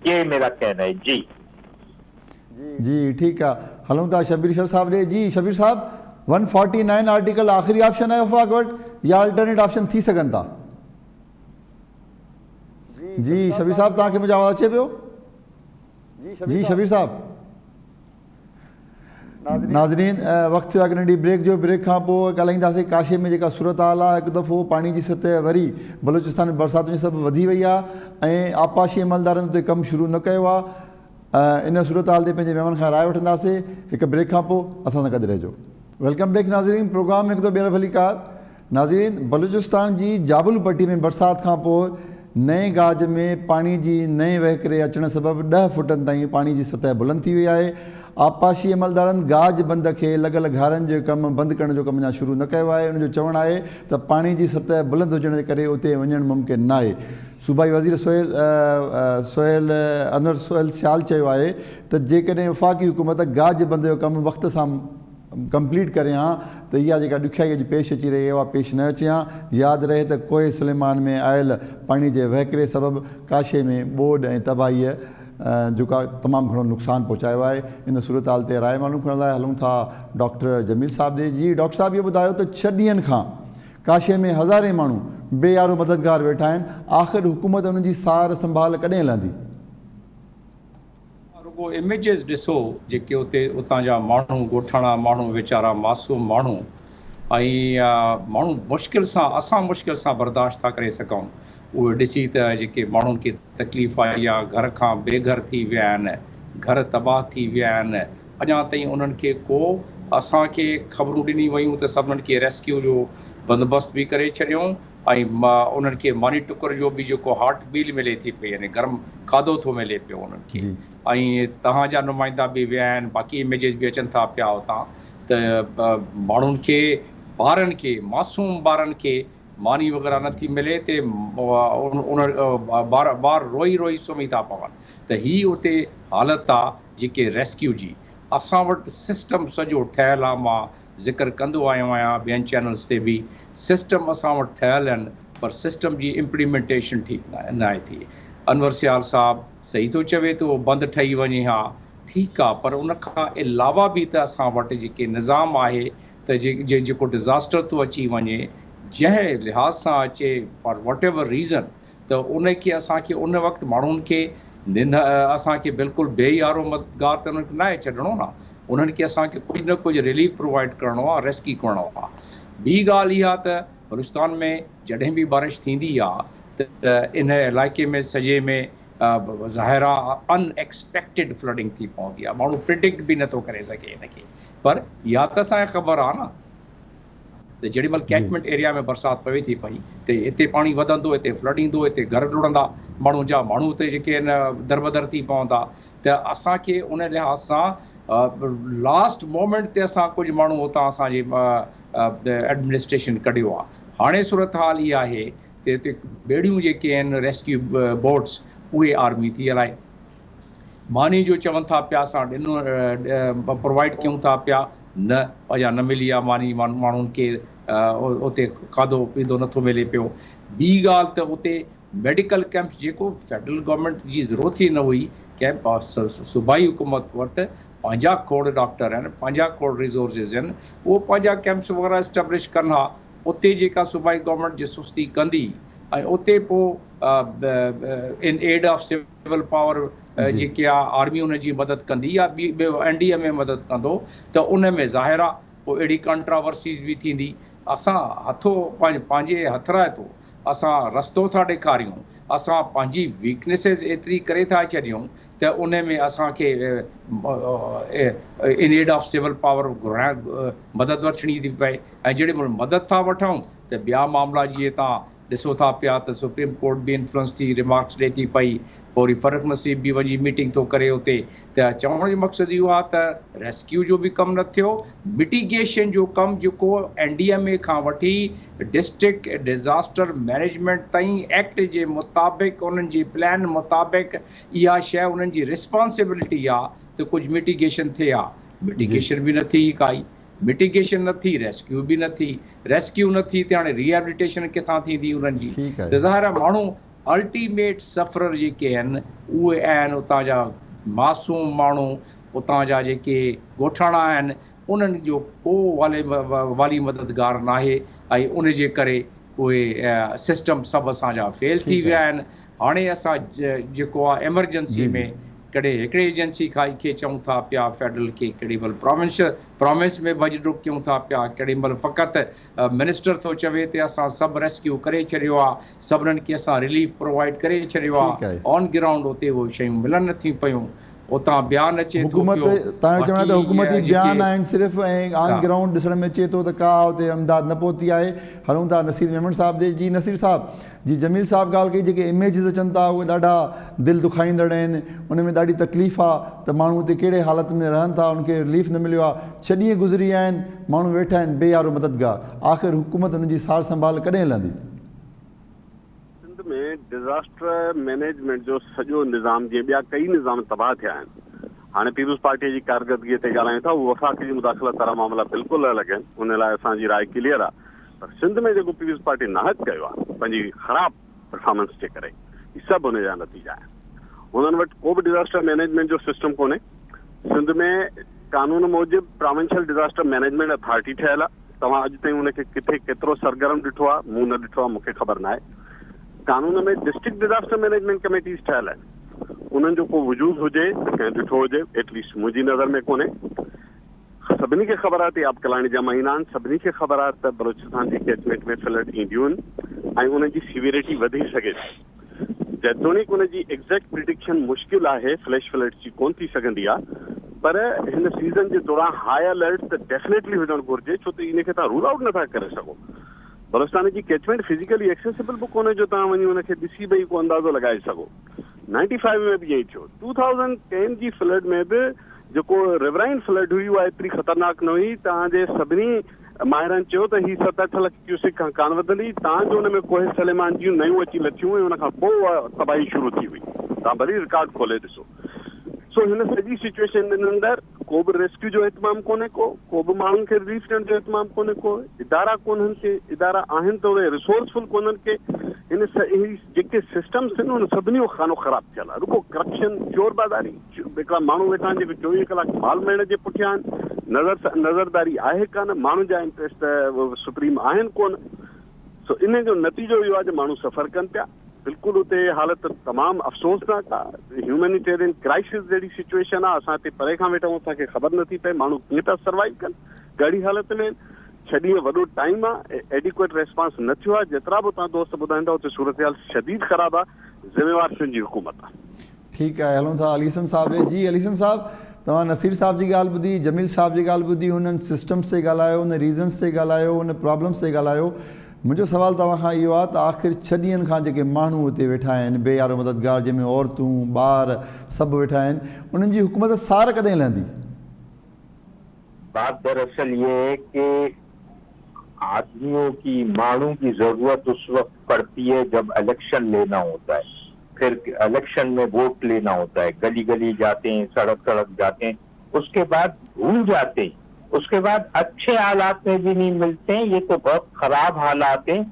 ये मेरा कहना है। जी जी ठीक है, हलूं था शबीर शर साहब ॾे। जी शबीर साहब, 149 आर्टिकल आख़िरी ऑप्शन आहे वफ़ाक़ वटि या अल्टरनेट ऑप्शन थी सघनि था? जी शबीर साहब, तव्हांखे मुंहिंजो आवाज़ अचे पियो? जी शबीर साहब। नाज़रीन, वक़्तु थियो आहे हिकु नंढी ब्रेक जो। ब्रेक खां पोइ ॻाल्हाईंदासीं काशे में जेका सूरत हाल आहे। हिकु दफ़ो पाणी जी सतह वरी बलूचिस्तान में बरसातुनि सबबु वधी वई आहे ऐं आपाशी अमलदारनि उते कमु शुरू न कयो आहे। इन सूरत हाल ते पंहिंजे महिमान खां राय वठंदासीं। हिकु ब्रेक खां पोइ असां सां गॾु रहिजो। वेलकम बैक नाज़रीन, प्रोग्राम हिकु दफ़ो ॿीहर भली कार। नाज़रीन, बलूचिस्तान जी जाबुल पट्टी में बरसाति खां पोइ नए गाज में पाणी जी नए वहिकिरे अचण सबबु 10 फुटनि ताईं पाणी जी सतह बुलंद थी वई आहे। आपाशी अमलदारनि गाज बंद खे लॻल घारनि जो कमु बंदि करण जो कमु अञा शुरू न कयो आहे। उनजो चवणु आहे त पाणी जी सतह बुलंद हुजण जे करे उते वञणु मुमकिन न आहे। सूबाई वज़ीर अनवर सोहेल सियाल चयो आहे त जेकॾहिं वफ़ाक़ी हुकूमत गाज बंद जो कमु वक़्त सां कंप्लीट करे हा त इहा जेका ॾुखियाई अॼु पेश अची रही आहे उहा पेश न अचे हा। यादि रहे त कोहे सुलेमान में आयल पाणी जे वहिकिरे सबबु काशे में ॿोॾ ऐं तबाहीअ जेका तमामु घणो नुक़सानु पहुचायो आहे। इन सूरत हाल ते राय मालूम करण लाइ हलूं था डॉक्टर जमील साहब ॾे। जी डॉक्टर साहब, इहो ॿुधायो त 6 ॾींहंनि खां काशे में हज़ारे माण्हू बेयारो मददगार वेठा आहिनि। आख़िर हुकूमत उन्हनि जी सार संभाल कॾहिं हलंदी? रुगो इमेजिस ॾिसो जेके उते उतां जा माण्हू, ॻोठाणा माण्हू, वीचारा मासूम माण्हू ऐं माण्हू मुश्किल सां, असां मुश्किल सां बर्दाश्त था करे सघूं। उहे ॾिसी त जेके माण्हुनि खे तकलीफ़ आई आहे, घर खां बेघर थी विया आहिनि, घर तबाह थी विया आहिनि। अञा ताईं उन्हनि खे को असांखे ख़बरूं ॾिनी वयूं त सभिनीनि खे रेस्क्यू जो बंदोबस्तु बि करे छॾियऊं ऐं उन्हनि खे मानी टुकर जो बि जेको हॉट मील मिले थी पई, यानी गरम खाधो थो मिले पियो उन्हनि खे। ऐं तव्हांजा नुमाइंदा बि विया आहिनि, बाक़ी इमेजिस बि अचनि था पिया उतां त माण्हुनि खे, ॿारनि खे, मासूम ॿारनि खे मानी वग़ैरह नथी मिले त ॿार रोई रोई सुम्ही था पवनि। त ही उते हालत आहे जेके रेस्क्यू जी। असां वटि सिस्टम सॼो ठहियलु आहे। मां ज़िक्र कंदो आयो आहियां ॿियनि चैनल्स ते बि, सिस्टम असां वटि ठहियलु आहिनि, पर सिस्टम जी इम्प्लीमेंटेशन ठीकु न आहे थी। अनवर सियाल साहब सही थो चवे थो बंदि ठही वञे हा, ठीकु आहे, पर उन खां अलावा बि त असां वटि जेके निज़ाम आहे त जेको डिज़ास्टर थो अची वञे, जंहिं लिहाज़ सां अचे, फॉर वट एवर रीज़न, त उनखे असांखे उन वक़्तु माण्हुनि खे असांखे बिल्कुलु बेयारो मददगार त उन्हनि खे न आहे छॾिणो न। उन्हनि खे असांखे कुझु न कुझु रिलीफ प्रोवाइड करिणो आहे, रेस्क्यू करिणो आहे। ॿी ॻाल्हि इहा त बलूचिस्तान में जॾहिं बि बारिश थींदी आहे त इन इलाइक़े में सॼे में ज़ाहिरा अनएक्सपेक्टेड फ्लडिंग थी पवंदी आहे। माण्हू प्रिडिक्ट बि नथो करे सघे इनखे, पर इहा त असांखे ख़बर आहे न त जेॾी महिल कैचमेंट एरिया में बरसाति पवे थी पई त हिते पाणी वधंदो, हिते फ्लड ईंदो, हिते घर लुड़ंदा, माण्हू जा माण्हू हुते जेके आहिनि दरबदर थी पवंदा। त असांखे उन लिहाज़ सां लास्ट मोमेंट ते असां कुझु माण्हू हुतां असांजी एडमिनिस्ट्रेशन कढियो आहे। हाणे सूरत हाल इहा आहे त हिते ॿेड़ियूं जेके आहिनि रेस्क्यू बोट्स, उहे आर्मी थी हलाए। मानी जो चवनि था पिया असां प्रोवाइड कयूं था पिया, न अञा न मिली आहे मानी, माण्हुनि खे उते खाधो पीतो नथो मिले पियो। ॿी ॻाल्हि त उते मेडिकल कैंप्स, जेको फेडरल गवर्नमेंट जी ज़रूरत ई न हुई, कैंप सूबाई हुकूमत वटि पंहिंजा खोड़ डॉक्टर आहिनि, पंहिंजा खोड़ रिसोर्सिस आहिनि, उहो पंहिंजा कैंप्स वग़ैरह इस्टेब्लिश कनि हा। उते जेका सूबाई गवर्नमेंट जी सुस्ती कंदी ऐं उते पोइ in aid of civil power जेके आहे आर्मी उन जी मदद कंदी या ॿियो NDA में मदद कंदो, त उन में ज़ाहिर आहे पोइ अहिड़ी कंट्रावर्सीज़ बि थींदी। असां पंहिंजे हथराए थो, असां रस्तो था ॾेखारियूं, असां पंहिंजी वीकनेसिस एतिरी करे था छॾियूं त उन में असांखे in aid of civil power मदद वठणी थी पए। ऐं जेॾी महिल मदद था वठूं त ॿिया मामला जीअं तव्हां ॾिसो था पिया त सुप्रीम कोर्ट बि इन्फ्लुएंस थी रिमार्क्स ॾिए थी पई, पोइ वरी फ़र्क़ नसीब बि वञी मीटिंग थो करे उते। त चवण जो मक़सदु इहो आहे त रेस्क्यू जो बि कमु न थियो, मिटिगेशन जो कमु जेको NDMA खां वठी डिस्ट्रिक्ट डिज़ास्टर मैनेजमेंट ताईं एक्ट जे मुताबिक़, उन्हनि जी प्लान मुताबिक़ इहा शइ उन्हनि जी रिस्पॉन्सिबिलिटी आहे त कुझु मिटिगेशन थिए हा। मिटिगेशन बि न थी काई। मिटिगेशन न थी, रेस्क्यू बि न थी, रेस्क्यू न थी त हाणे रिहेबिलिटेशन किथां थींदी उन्हनि जी? ठीकु आहे। त ज़ाहिर आहे माण्हू अल्टीमेट सफ़रर जेके आहिनि उहे आहिनि उतां जा मासूम माण्हू, उतां जा जेके ॻोठाणा आहिनि, उन्हनि जो को वाली मददगार न आहे, ऐं उन जे करे उहे सिस्टम सभु असांजा फेल थी विया आहिनि। हाणे असां जेको आहे एमरजेंसी में कॾहिं हिकिड़े एजेंसी खे चऊं था पिया फेडरल खे, केॾी महिल प्रोविंस में भॼडुक कयूं था पिया, केॾी महिल फ़क़ति मिनिस्टर थो चवे त असां सभु रेस्क्यू करे छॾियो आहे, सभिनीनि खे असां रिलीफ प्रोवाइड करे छॾियो आहे, ऑन ग्राउंड उते उहे शयूं मिलनि नथियूं पियूं, उतां बयानु अचे थो हुकूमत तव्हां चवण त हुकूमती बयान आहिनि सिर्फ़ु, ऐं ऑन ग्राउंड ॾिसण में अचे थो त का उते इमदाद न पहुती आहे। हलूं था नसीर मेमन साहब जी। नसीर साहब जी, जमील साहब ॻाल्हि कई, जेके इमेजिस अचनि था उहे ॾाढा दिलि दुखाईंदड़ आहिनि, उन में ॾाढी तकलीफ़ आहे त माण्हू उते कहिड़े हालत में रहनि था, उनखे रिलीफ न मिलियो आहे, 6 ॾींहं गुज़री विया आहिनि, माण्हू वेठा आहिनि बेयारो मददगार। आख़िर हुकूमत उन जी सार संभाल कॾहिं हलंदी? में डिज़ास्टर मैनेजमेंट जो सॼो निज़ाम, जीअं ॿिया कई निज़ाम तबाह थिया आहिनि, हाणे पीपुल्स पार्टीअ जी कारकर्दगीअ ते ॻाल्हायूं था, उहो वफ़ाक़ जी मुदाख़लत वारा मामला बिल्कुलु अलॻि आहिनि, उन लाइ असांजी राय क्लियर आहे। पर सिंध में जेको पीपुल्स पार्टी नाहक कयो आहे पंहिंजी ख़राब परफॉर्मेंस जे करे, ही सभु हुन जा नतीजा आहिनि। उन्हनि वटि को बि डिज़ास्टर मैनेजमेंट जो सिस्टम कोन्हे। सिंध में कानून मूजिबि प्रोविंशियल डिज़ास्टर मैनेजमेंट अथॉरिटी ठहियल आहे। तव्हां अॼु ताईं उनखे किथे केतिरो सरगर्म ॾिठो आहे? मूं न ॾिठो आहे, मूंखे ख़बर न आहे। कानून में डिस्ट्रिक्ट डिज़ास्टर मैनेजमेंट कमेटीज़ ठहियल आहिनि, उन्हनि जो को वजूद हुजे त कंहिं ॾिठो हुजे, एटलीस्ट मुंहिंजी नज़र में कोन्हे। सभिनी खे ख़बर आहे त आप कलाणी जा महीना आहिनि, सभिनी खे ख़बर आहे त बलोचिस्तान जी कैचमेंट में फ्लड ईंदियूं आहिनि ऐं उनजी सीवियरिटी वधी सघे थी। जेतोणीकि उनजी एग्ज़ैक्ट प्रिडिक्शन मुश्किल आहे, फ्लैश फ्लड जी कोन थी सघंदी आहे, पर हिन सीज़न जे दौरान हाई अलर्ट त डेफिनेटली हुजणु घुरिजे, छो त इनखे तव्हां रूल आउट नथा करे सघो। बलोचिस्तान जी कैचमेंट फिज़िकली एक्सेसिबल बि कोन्हे जो तव्हां वञी उनखे ॾिसी भई को अंदाज़ो लॻाए सघो। 95 में बि ईअं ई थियो। 2010 जी फ्लड में बि जेको रिवराइन फ्लड हुई उहा एतिरी ख़तरनाक न हुई। तव्हांजे सभिनी माहिरनि चयो त ही 7-8 लख क्यूसिक खां कान वधंदी। तव्हांजो हुन में कोहे सलेमान जूं नयूं अची लथियूं ऐं उनखां पोइ उहा तबाही शुरू थी हुई। तव्हां भली रिकॉर्ड खोले ॾिसो। सो हिन सॼी सिचुएशन जे अंदरि को बि रेस्क्यू जो एतमाम कोन्हे, को बि माण्हुनि खे रिलीफ ॾियण जो एतमाम कोन्हे, को इदारा कोन्हनि के, इदारा आहिनि त उहे रिसोर्सफुल कोन्हनि के। हिन जेके सिस्टम्स आहिनि उन सभिनी जो खानो ख़राबु थियल आहे। रुको करप्शन, चोर बाज़ारी, हिकिड़ा माण्हू वेठा आहिनि जेके 24 कलाक माल मेड़ जे पुठियां आहिनि, नज़रदारी आहे कान, माण्हू जा इंट्रस्ट सुप्रीम आहिनि कोन। सो इन जो नतीजो इहो आहे जो माण्हू सफ़र कनि पिया। बिल्कुलु उते हालत तमामु अफ़सोसनाक आहे। ह्यूमैनिटेरियन क्राइसिस जहिड़ी सिचुएशन आहे। असां हिते परे खां वेठा आहियूं, असांखे ख़बर नथी पए माण्हू कीअं था सर्वाइव कनि, कहिड़ी हालत में। 6 ॾींहं वॾो टाइम आहे, एडिक्वेट रेस्पॉन्स न थियो आहे। जेतिरा बि तव्हां दोस्त ॿुधाईंदा उते सूरत हाल शदीद ख़राबु आहे। ज़िम्मेवार तुंहिंजी हुकूमत आहे। ठीकु आहे, हलूं था अलीसन साहब जी। अलीसन साहब, तव्हां नसीर साहब जी ॻाल्हि ॿुधी, जमील साहब जी ॻाल्हि ॿुधी, हुननि सिस्टम्स ते ॻाल्हायो, हुन रीज़न्स ते ॻाल्हायो, हुन प्रॉब्लम्स ते ॻाल्हायो। मुंहिंजो सुवाल तव्हां खां इहो आहे त आख़िर 6 ॾींहंनि खां जेके माण्हू हुते वेठा आहिनि, बेयारो मददगार, जंहिंमें औरतूं, ॿार सभु वेठा आहिनि, उन्हनि जी हुकूमत सार कॾहिं लहंदी? बात दरअसल ये है कि आदमियों की, मानों की जरूरत उस वक्त पड़ती है जब इलेक्शन लेना होता है, फिर इलेक्शन में वोट लेना होता है, गली गली जाते हैं, सड़क सड़क जाते हैं, उसके बाद भूल जाते हैं, उसके बाद अच्छे हालात में भी नहीं मिलते हैं। ये तो बहुत खराब हालात हैं,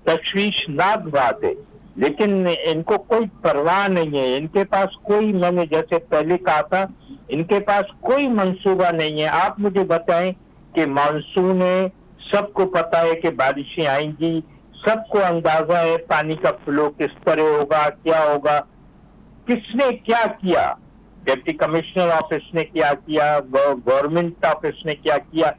तशवीशनाक बात है, लेकिन इनको कोई परवाह नहीं है। इनके पास कोई, मैंने जैसे पहले कहा था, इनके पास कोई मंसूबा नहीं है। आप मुझे बताएं कि मानसून है, सबको पता है कि बारिशें आएंगी, सबको अंदाजा है पानी का फ्लो किस तरह होगा, क्या होगा, किसने क्या किया, डिप्टी कमिश्नर ऑफिस ने क्या किया, गवर्नमेंट ऑफिस ने क्या किया।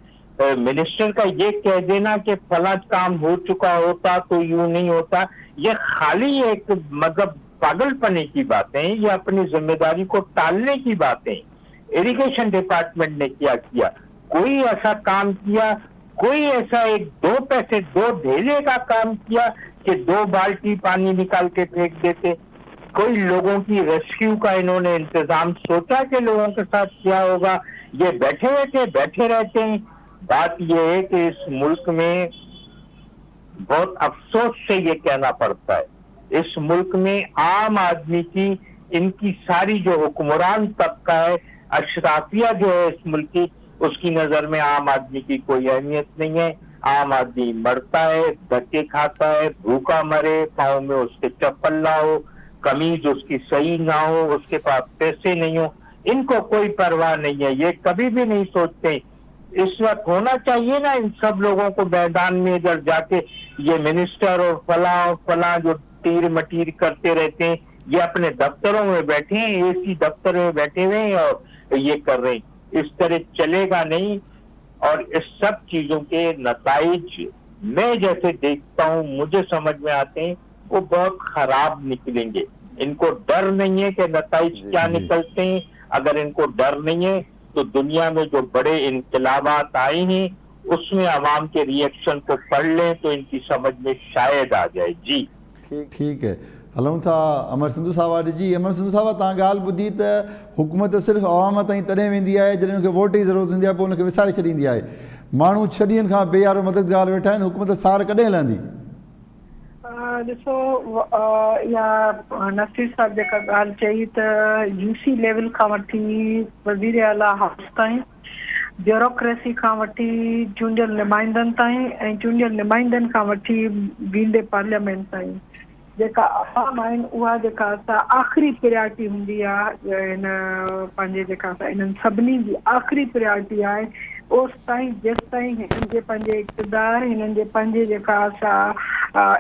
मिनिस्टर का ये कह देना कि फला काम हो चुका होता तो यूं नहीं होता, ये खाली एक मतलब पागलपने की बातें, ये अपनी जिम्मेदारी को टालने की बातें। इरिगेशन डिपार्टमेंट ने क्या किया, कोई ऐसा काम किया, कोई ऐसा एक 2 पैसे 2 ढेले का काम किया कि 2 बाल्टी पानी निकाल के फेंक देते। कोई लोगों की रेस्क्यू का इन्होंने इंतजाम सोचा कि लोगों के साथ क्या होगा, ये बैठे रहते हैं। बात ये है कि इस मुल्क में बहुत अफसोस से ये कहना पड़ता है, इस मुल्क में आम आदमी की, इनकी सारी जो हुक्मरान तबका है, अशराफिया जो है इस मुल्क की, उसकी नजर में आम आदमी की कोई अहमियत नहीं है। आम आदमी मरता है, धक्के खाता है, भूखा मरे, पाँव में उसके चप्पल ना हो, कमीज उसकी सही ना हो, उसके पास पैसे नहीं हो, इनको कोई परवाह नहीं है। ये कभी भी नहीं सोचते। इस वक्त होना चाहिए ना इन सब लोगों को मैदान में इधर जाके, ये मिनिस्टर और फला जो तीर मटीर करते रहते हैं, ये अपने दफ्तरों में बैठे हैं, एसी दफ्तर में बैठे हुए हैं और ये कर रहे हैं। इस तरह चलेगा नहीं। और इस सब चीजों के नताइज मैं जैसे देखता हूँ, मुझे समझ में आते हैं, वो बहुत खराब निकलेंगे। इनको डर नहीं है कि नताइज क्या निकलते हैं। अगर इनको डर नहीं है तो दुनिया में जो बड़े इनकलाबात आए हैं उसमें आवाम के रिएक्शन को पढ़ लें तो इनकी समझ में शायद आ जाए। जी ठीक है, हलूं था अमर सिंधु साहब वटि। जी अमर सिंधु साहब, तव्हां ॻाल्हि ॿुधी त हुकूमत सिर्फ़ु आवाम ताईं तॾहिं वेंदी आहे जॾहिं हुनखे वोट जी ज़रूरत हूंदी आहे, पोइ हुनखे विसारे छॾींदी आहे। माण्हू 6 ॾींहंनि खां बेयारो मददगार वेठा आहिनि, हुकूमत सार कॾहिं हलंदी? ॾिसो, इहा नसीर साहब जेका ॻाल्हि चई त यूसी लेवल खां वठी वज़ीर आला हाउस ताईं, ब्यूरोक्रेसी खां वठी चूंडियल नुमाइंदनि ताईं, ऐं चूंडियल नुमाइंदनि खां वठी बींदे पार्लियामेंट ताईं जेका आवाम आहिनि, उहा जेका असां आख़िरी प्रायोरिटी हूंदी आहे हिन पंहिंजे जेका असां इन्हनि सभिनी जी आख़िरी प्रायोरिटी आहे। ओसि ताईं जेसि ताईं हिननि जे पंहिंजे इक़्तिदार, हिननि जे पंहिंजे जेका असां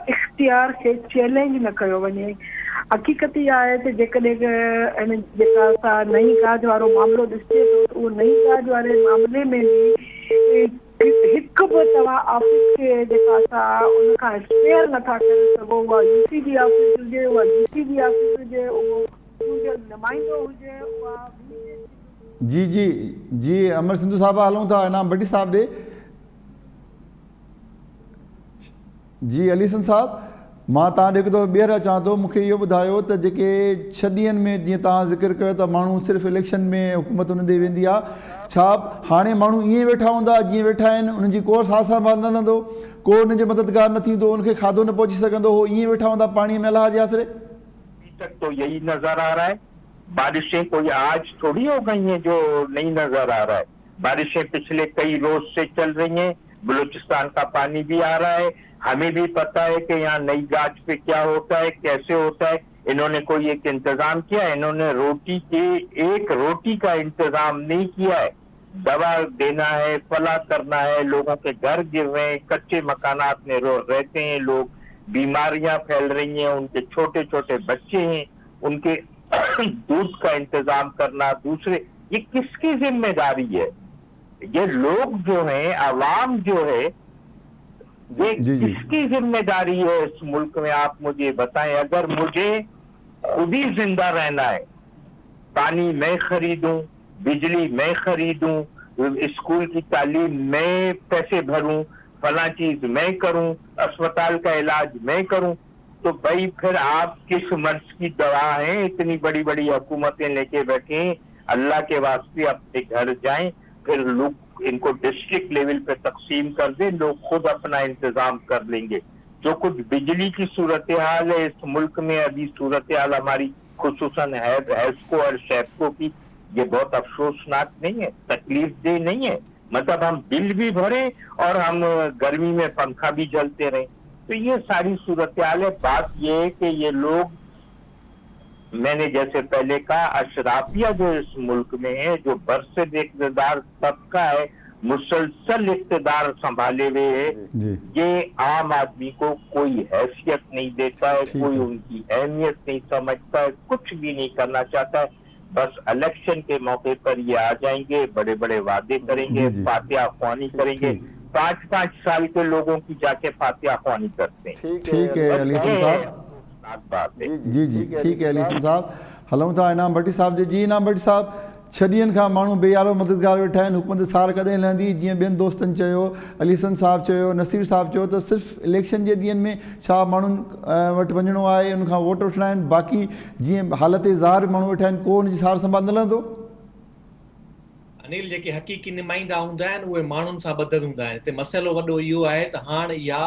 इख़्तियार खे चैलेंज न कयो वञे। हक़ीक़त इहा आहे त जेकॾहिं हिन जेका असां नई गाज वारो मामिलो ॾिसे थो, उहो नई गाज वारे मामले में बि हिकु बि तव्हां ऑफिस खे जेका असां उनखां स्पेयर नथा करे सघो। उहा यूसी जी ऑफिस हुजे, उहा डीसी जी ऑफिस हुजे, उहो नुमाइंदो हुजे, उहा जी जी जी अमर सिंधु साहब, हलूं था इनाम भट्टी साहब ॾे। जी अलीसन साहब, मां तव्हां ॾे हिकु दफ़ो ॿीहर अचां थो। मूंखे इहो ॿुधायो त जेके 6 ॾींहंनि में जीअं तव्हां ज़िक्र कयो त माण्हू सिर्फ़ु इलेक्शन में हुकूमत हुन ॾे वेंदी आहे, छा हाणे माण्हू ईअं वेठा हूंदा जीअं वेठा आहिनि, उन्हनि जी को सार संभाल न हलंदो, को उन्हनि जो मददगार न थींदो, उनखे खाधो न पहुची सघंदो, हो ईअं वेठा हूंदा पाणीअ में अलाह जे आसिरे? अभी तक तो यही नजर आ रहा है। बारिशें कोई आज थोड़ी हो गई हैं जो नहीं नजर आ रहा है। बारिशें पिछले कई रोज से चल रही हैं, बलूचिस्तान का पानी भी आ रहा है। हमें भी पता है कि यहाँ नई गाज पे क्या होता है, कैसे होता है। इन्होंने कोई एक इंतजाम किया, इन्होंने एक रोटी का इंतजाम नहीं किया है। दवा देना है, फला करना है, लोगों के घर गिर रहे हैं, कच्चे मकानात में रहते हैं लोग, बीमारियां फैल रही हैं, उनके छोटे छोटे बच्चे हैं, उनके दूध का इंतजाम करना। दूसरे, ये किसकी जिम्मेदारी है? ये लोग जो हैं, आवाम जो है, ये किसकी जिम्मेदारी है इस मुल्क में? आप मुझे बताएं। अगर मुझे खुद ही जिंदा रहना है, पानी मैं खरीदूं, बिजली मैं खरीदूं, स्कूल की तालीम मैं पैसे भरूं, फला चीज मैं करूं, अस्पताल का इलाज मैं करूं, तो भाई फिर आप किस मर्ज की दवा हैं? इतनी बड़ी बड़ी हुकूमतें लेके बैठे हैं। अल्लाह के वास्ते अपने घर जाएं, फिर लोग इनको डिस्ट्रिक्ट लेवल पे तकसीम कर दें, लोग खुद अपना इंतजाम कर लेंगे। जो कुछ बिजली की सूरत हाल है इस मुल्क में, अभी सूरत हाल हमारी खुसूसन हैस्को और शैपको की, ये बहुत अफसोसनाक नहीं है, तकलीफ दे नहीं है। मतलब हम बिल भी भरे और हम गर्मी में पंखा भी जलते रहे, तो ये सारी सूरत हाल है। बात ये है कि ये लोग, मैंने जैसे पहले कहा, अशराफिया जो इस मुल्क में है, जो बरसद इक़्तिदार तबका है, मुसलसल इक़्तिदार संभाले हुए है, ये आम आदमी को कोई हैसियत नहीं देता है, कोई उनकी अहमियत नहीं समझता है, कुछ भी नहीं करना चाहता है। बस इलेक्शन के मौके पर ये आ जाएंगे, बड़े बड़े वादे करेंगे, फातिहा ख्वानी करेंगे। 5-5 साल के लोगों की जाके फातिहा ख्वानी करते हैं। ठीक है अलीसन साहब, जी जी ठीक है अलीसन साहब। हलूं था इनाम भट्टी साहब जे। जी इनाम भट्टी साहब, 6 ॾींहंनि खां माण्हू बेयारो मददगार वेठा आहिनि, हुकूमत सार कॾहिं हलंदी? जीअं ॿियनि दोस्तनि चयो, अलीसन साहब चयो, नसीर साहब चयो त सिर्फ़ु इलेक्शन जे ॾींहंनि में छा माण्हुनि वटि वञिणो आहे, उनखां वोट वठणा आहिनि, बाक़ी जीअं हालत ज़ाहिर माण्हू वेठा आहिनि, को हुनजी सार संभाल न हलंदो? अनिल, जेके हक़ीक़ी नुमाइंदा हूंदा आहिनि उहे माण्हुनि सां ॿधल हूंदा आहिनि। हिते मसइलो वॾो इहो आहे त हाणे इहा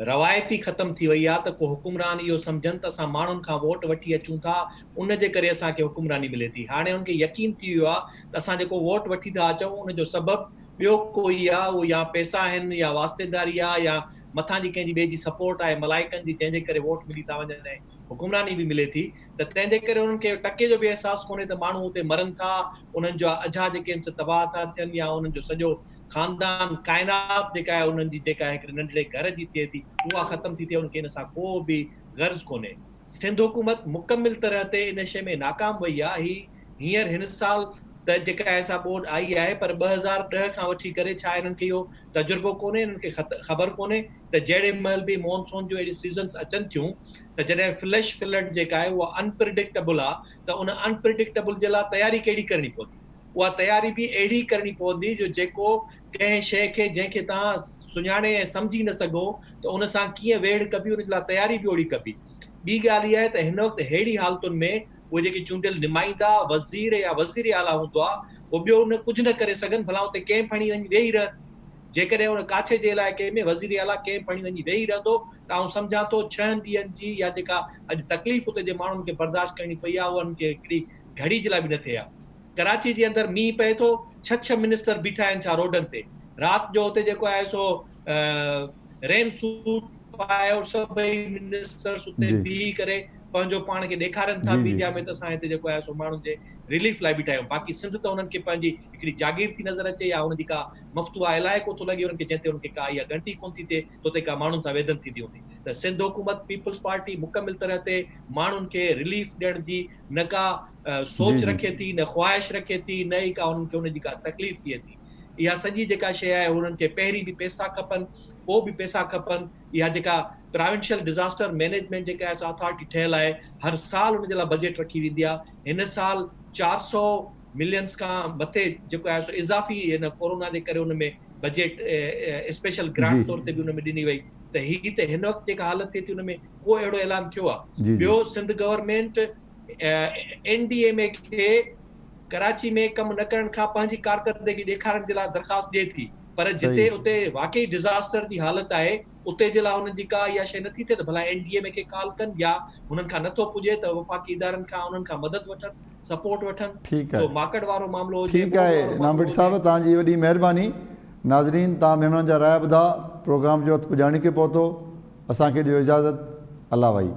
रवायती ख़तम थी वई आहे त को हुकुमरान इहो सम्झनि त असां माण्हुनि खां वोट वठी अचूं था, उन जे करे असांखे हुकुमरानी मिले थी। हाणे उनखे यकीन थी वियो आहे त असां जेको वोट वठी था अचूं उनजो सबबु ॿियो कोई आहे, उहो या पैसा आहिनि या वास्तेदारी आहे या मथां जी कंहिंजी ॿिए जी सपोर्ट आहे मलाइकनि जी, जंहिंजे करे वोट मिली था वञनि ऐं हुकुमरानी बि मिले थी। त तंहिंजे करे उन्हनि खे टके जो बि अहसासु कोन्हे त माण्हू हुते मरनि था, उन्हनि जा अझा जेके आहिनि तबाह था थियनि या उन्हनि जो सॼो ख़ानदान काइनात जेका आहे उन्हनि जी जेका आहे हिकिड़े नंढड़े घर जी थिए थी उहा ख़तम थी थिए, उनखे इन सां को बि गर्ज़ कोन्हे। सिंध हुकूमत मुकमिल तरह ते इन शइ में नाकाम वई आहे। हींअर हिन साल त जेका आहे सा ॿोॾि आई आहे, पर 2010 खां वठी करे छा इन्हनि खे इहो तजुर्बो कोन्हे, इन्हनि खे ख़बर कोन्हे त जेॾे महिल बि मॉनसून जो अहिड़ी सीज़न्स अचनि थियूं त जॾहिं फ्लैश फ्लड जेका आहे उहा अनप्रिडिक्टेबल आहे, त उन अनप्रिडिक्टेबल जे लाइ तयारी कहिड़ी करणी पवंदी? उहा तयारी बि अहिड़ी करणी पवंदी जो जेको कंहिं शइ खे जंहिंखे तव्हां सुञाणे ऐं सम्झी न सघो त उन सां कीअं वेड़ कबी, उन जे लाइ तयारी बि ओड़ी कबी। ॿी ॻाल्हि इहा आहे त हिन वक़्तु अहिड़ी हालतुनि में उहे जेके चूंडियल नुमाइंदा वज़ीर या वज़ीर आला हूंदो आहे उहो ॿियो न कुझु न करे सघनि, भला उते कैंप हणी वञी वेही रहनि। जेकॾहिं हुन काछे जे इलाइक़े में वज़ीर आला कैंप हणी वञी वेही रहंदो त आउं सम्झां थो 6 ॾींहंनि जी या जेका अॼु तकलीफ़ उते जे माण्हुनि खे बर्दाश्त करणी पई आहे उहा उनखे हिकिड़ी घड़ी जे लाइ बि न थिए आहे। कराची जे अंदरि मींहुं पए थो, 6 मिनिस्टर बीठा आहिनि छा रोडनि ते, राति जो हुते जेको आहे सो रेन सूट पाए और सभई मिनिस्टर्स उते बीही करे पंहिंजो पाण खे ॾेखारनि था मीडिया में त असां हिते जेको आहे सो माण्हुनि जे रिलीफ लाइ बीठा आहियूं। बाक़ी सिंध त उन्हनि खे पंहिंजी हिकिड़ी जागीर थी नज़र अचे या हुनजी का मफ़्तूहा इलाइक़ो थो लॻे उन्हनि खे, जंहिं ते उनखे का इहा ॻणती कोन थी थिए त उते का माण्हुनि सां वेदन थींदी हूंदी। त सिंध हुकूमत पीपल्स पार्टी मुकमिल तरह ते माण्हुनि खे रिलीफ ॾियण जी न का सोच रखे थी, न ख़्वाहिश रखे थी, न ई का उन्हनि खे उनजी का तकलीफ़ थिए थी। इहा सॼी जेका शइ आहे उन्हनि खे पहिरीं बि पैसा खपनि, पोइ बि पैसा खपनि। इहा जेका प्रोविंशियल डिज़ास्टर मैनेजमेंट जेका आहे अथॉरिटी ठहियल आहे, हर साल उन जे लाइ बजट रखी वेंदी आहे। हिन साल 400 मिलियंस खां मथे जेको आहे सो इज़ाफ़ी हिन कोरोना जे करे उन में बजट स्पेशल ग्रांट तौर ते बि उन में ॾिनी वई। त ही त हिन वक़्तु जेका हालत थिए थी उन में को अहिड़ो ऐलान थियो आहे। ॿियो सिंध गवर्नमेंट NDMA खे कराची में कमु न करण खां पंहिंजी कारकर्दगी ॾेखारण जे लाइ दरख़्वास्त ॾिए थी, पर जिते उते वाकई डिज़ास्टर जी हालत आहे उते जे लाइ हुननि जी का इहा शइ नथी थिए त भला NDMA खे कॉल कनि या हुननि खां नथो पुॼे त वफ़ाक़ी इदारनि खां उन्हनि खां मदद वठनि, सपोर्ट वठनि। ठीकु आहे, माकड़ वारो मामिलो हुजे। ठीकु आहे नाम भट्ट साहिबु, तव्हांजी वॾी महिरबानी। नाज़रीन, तव्हां महिमान जा राय ॿुधा, प्रोग्राम जो वक़्तु पुॼाणी खे पहुतो, असांखे ॾियो इजाज़त। अल्लाह भाई।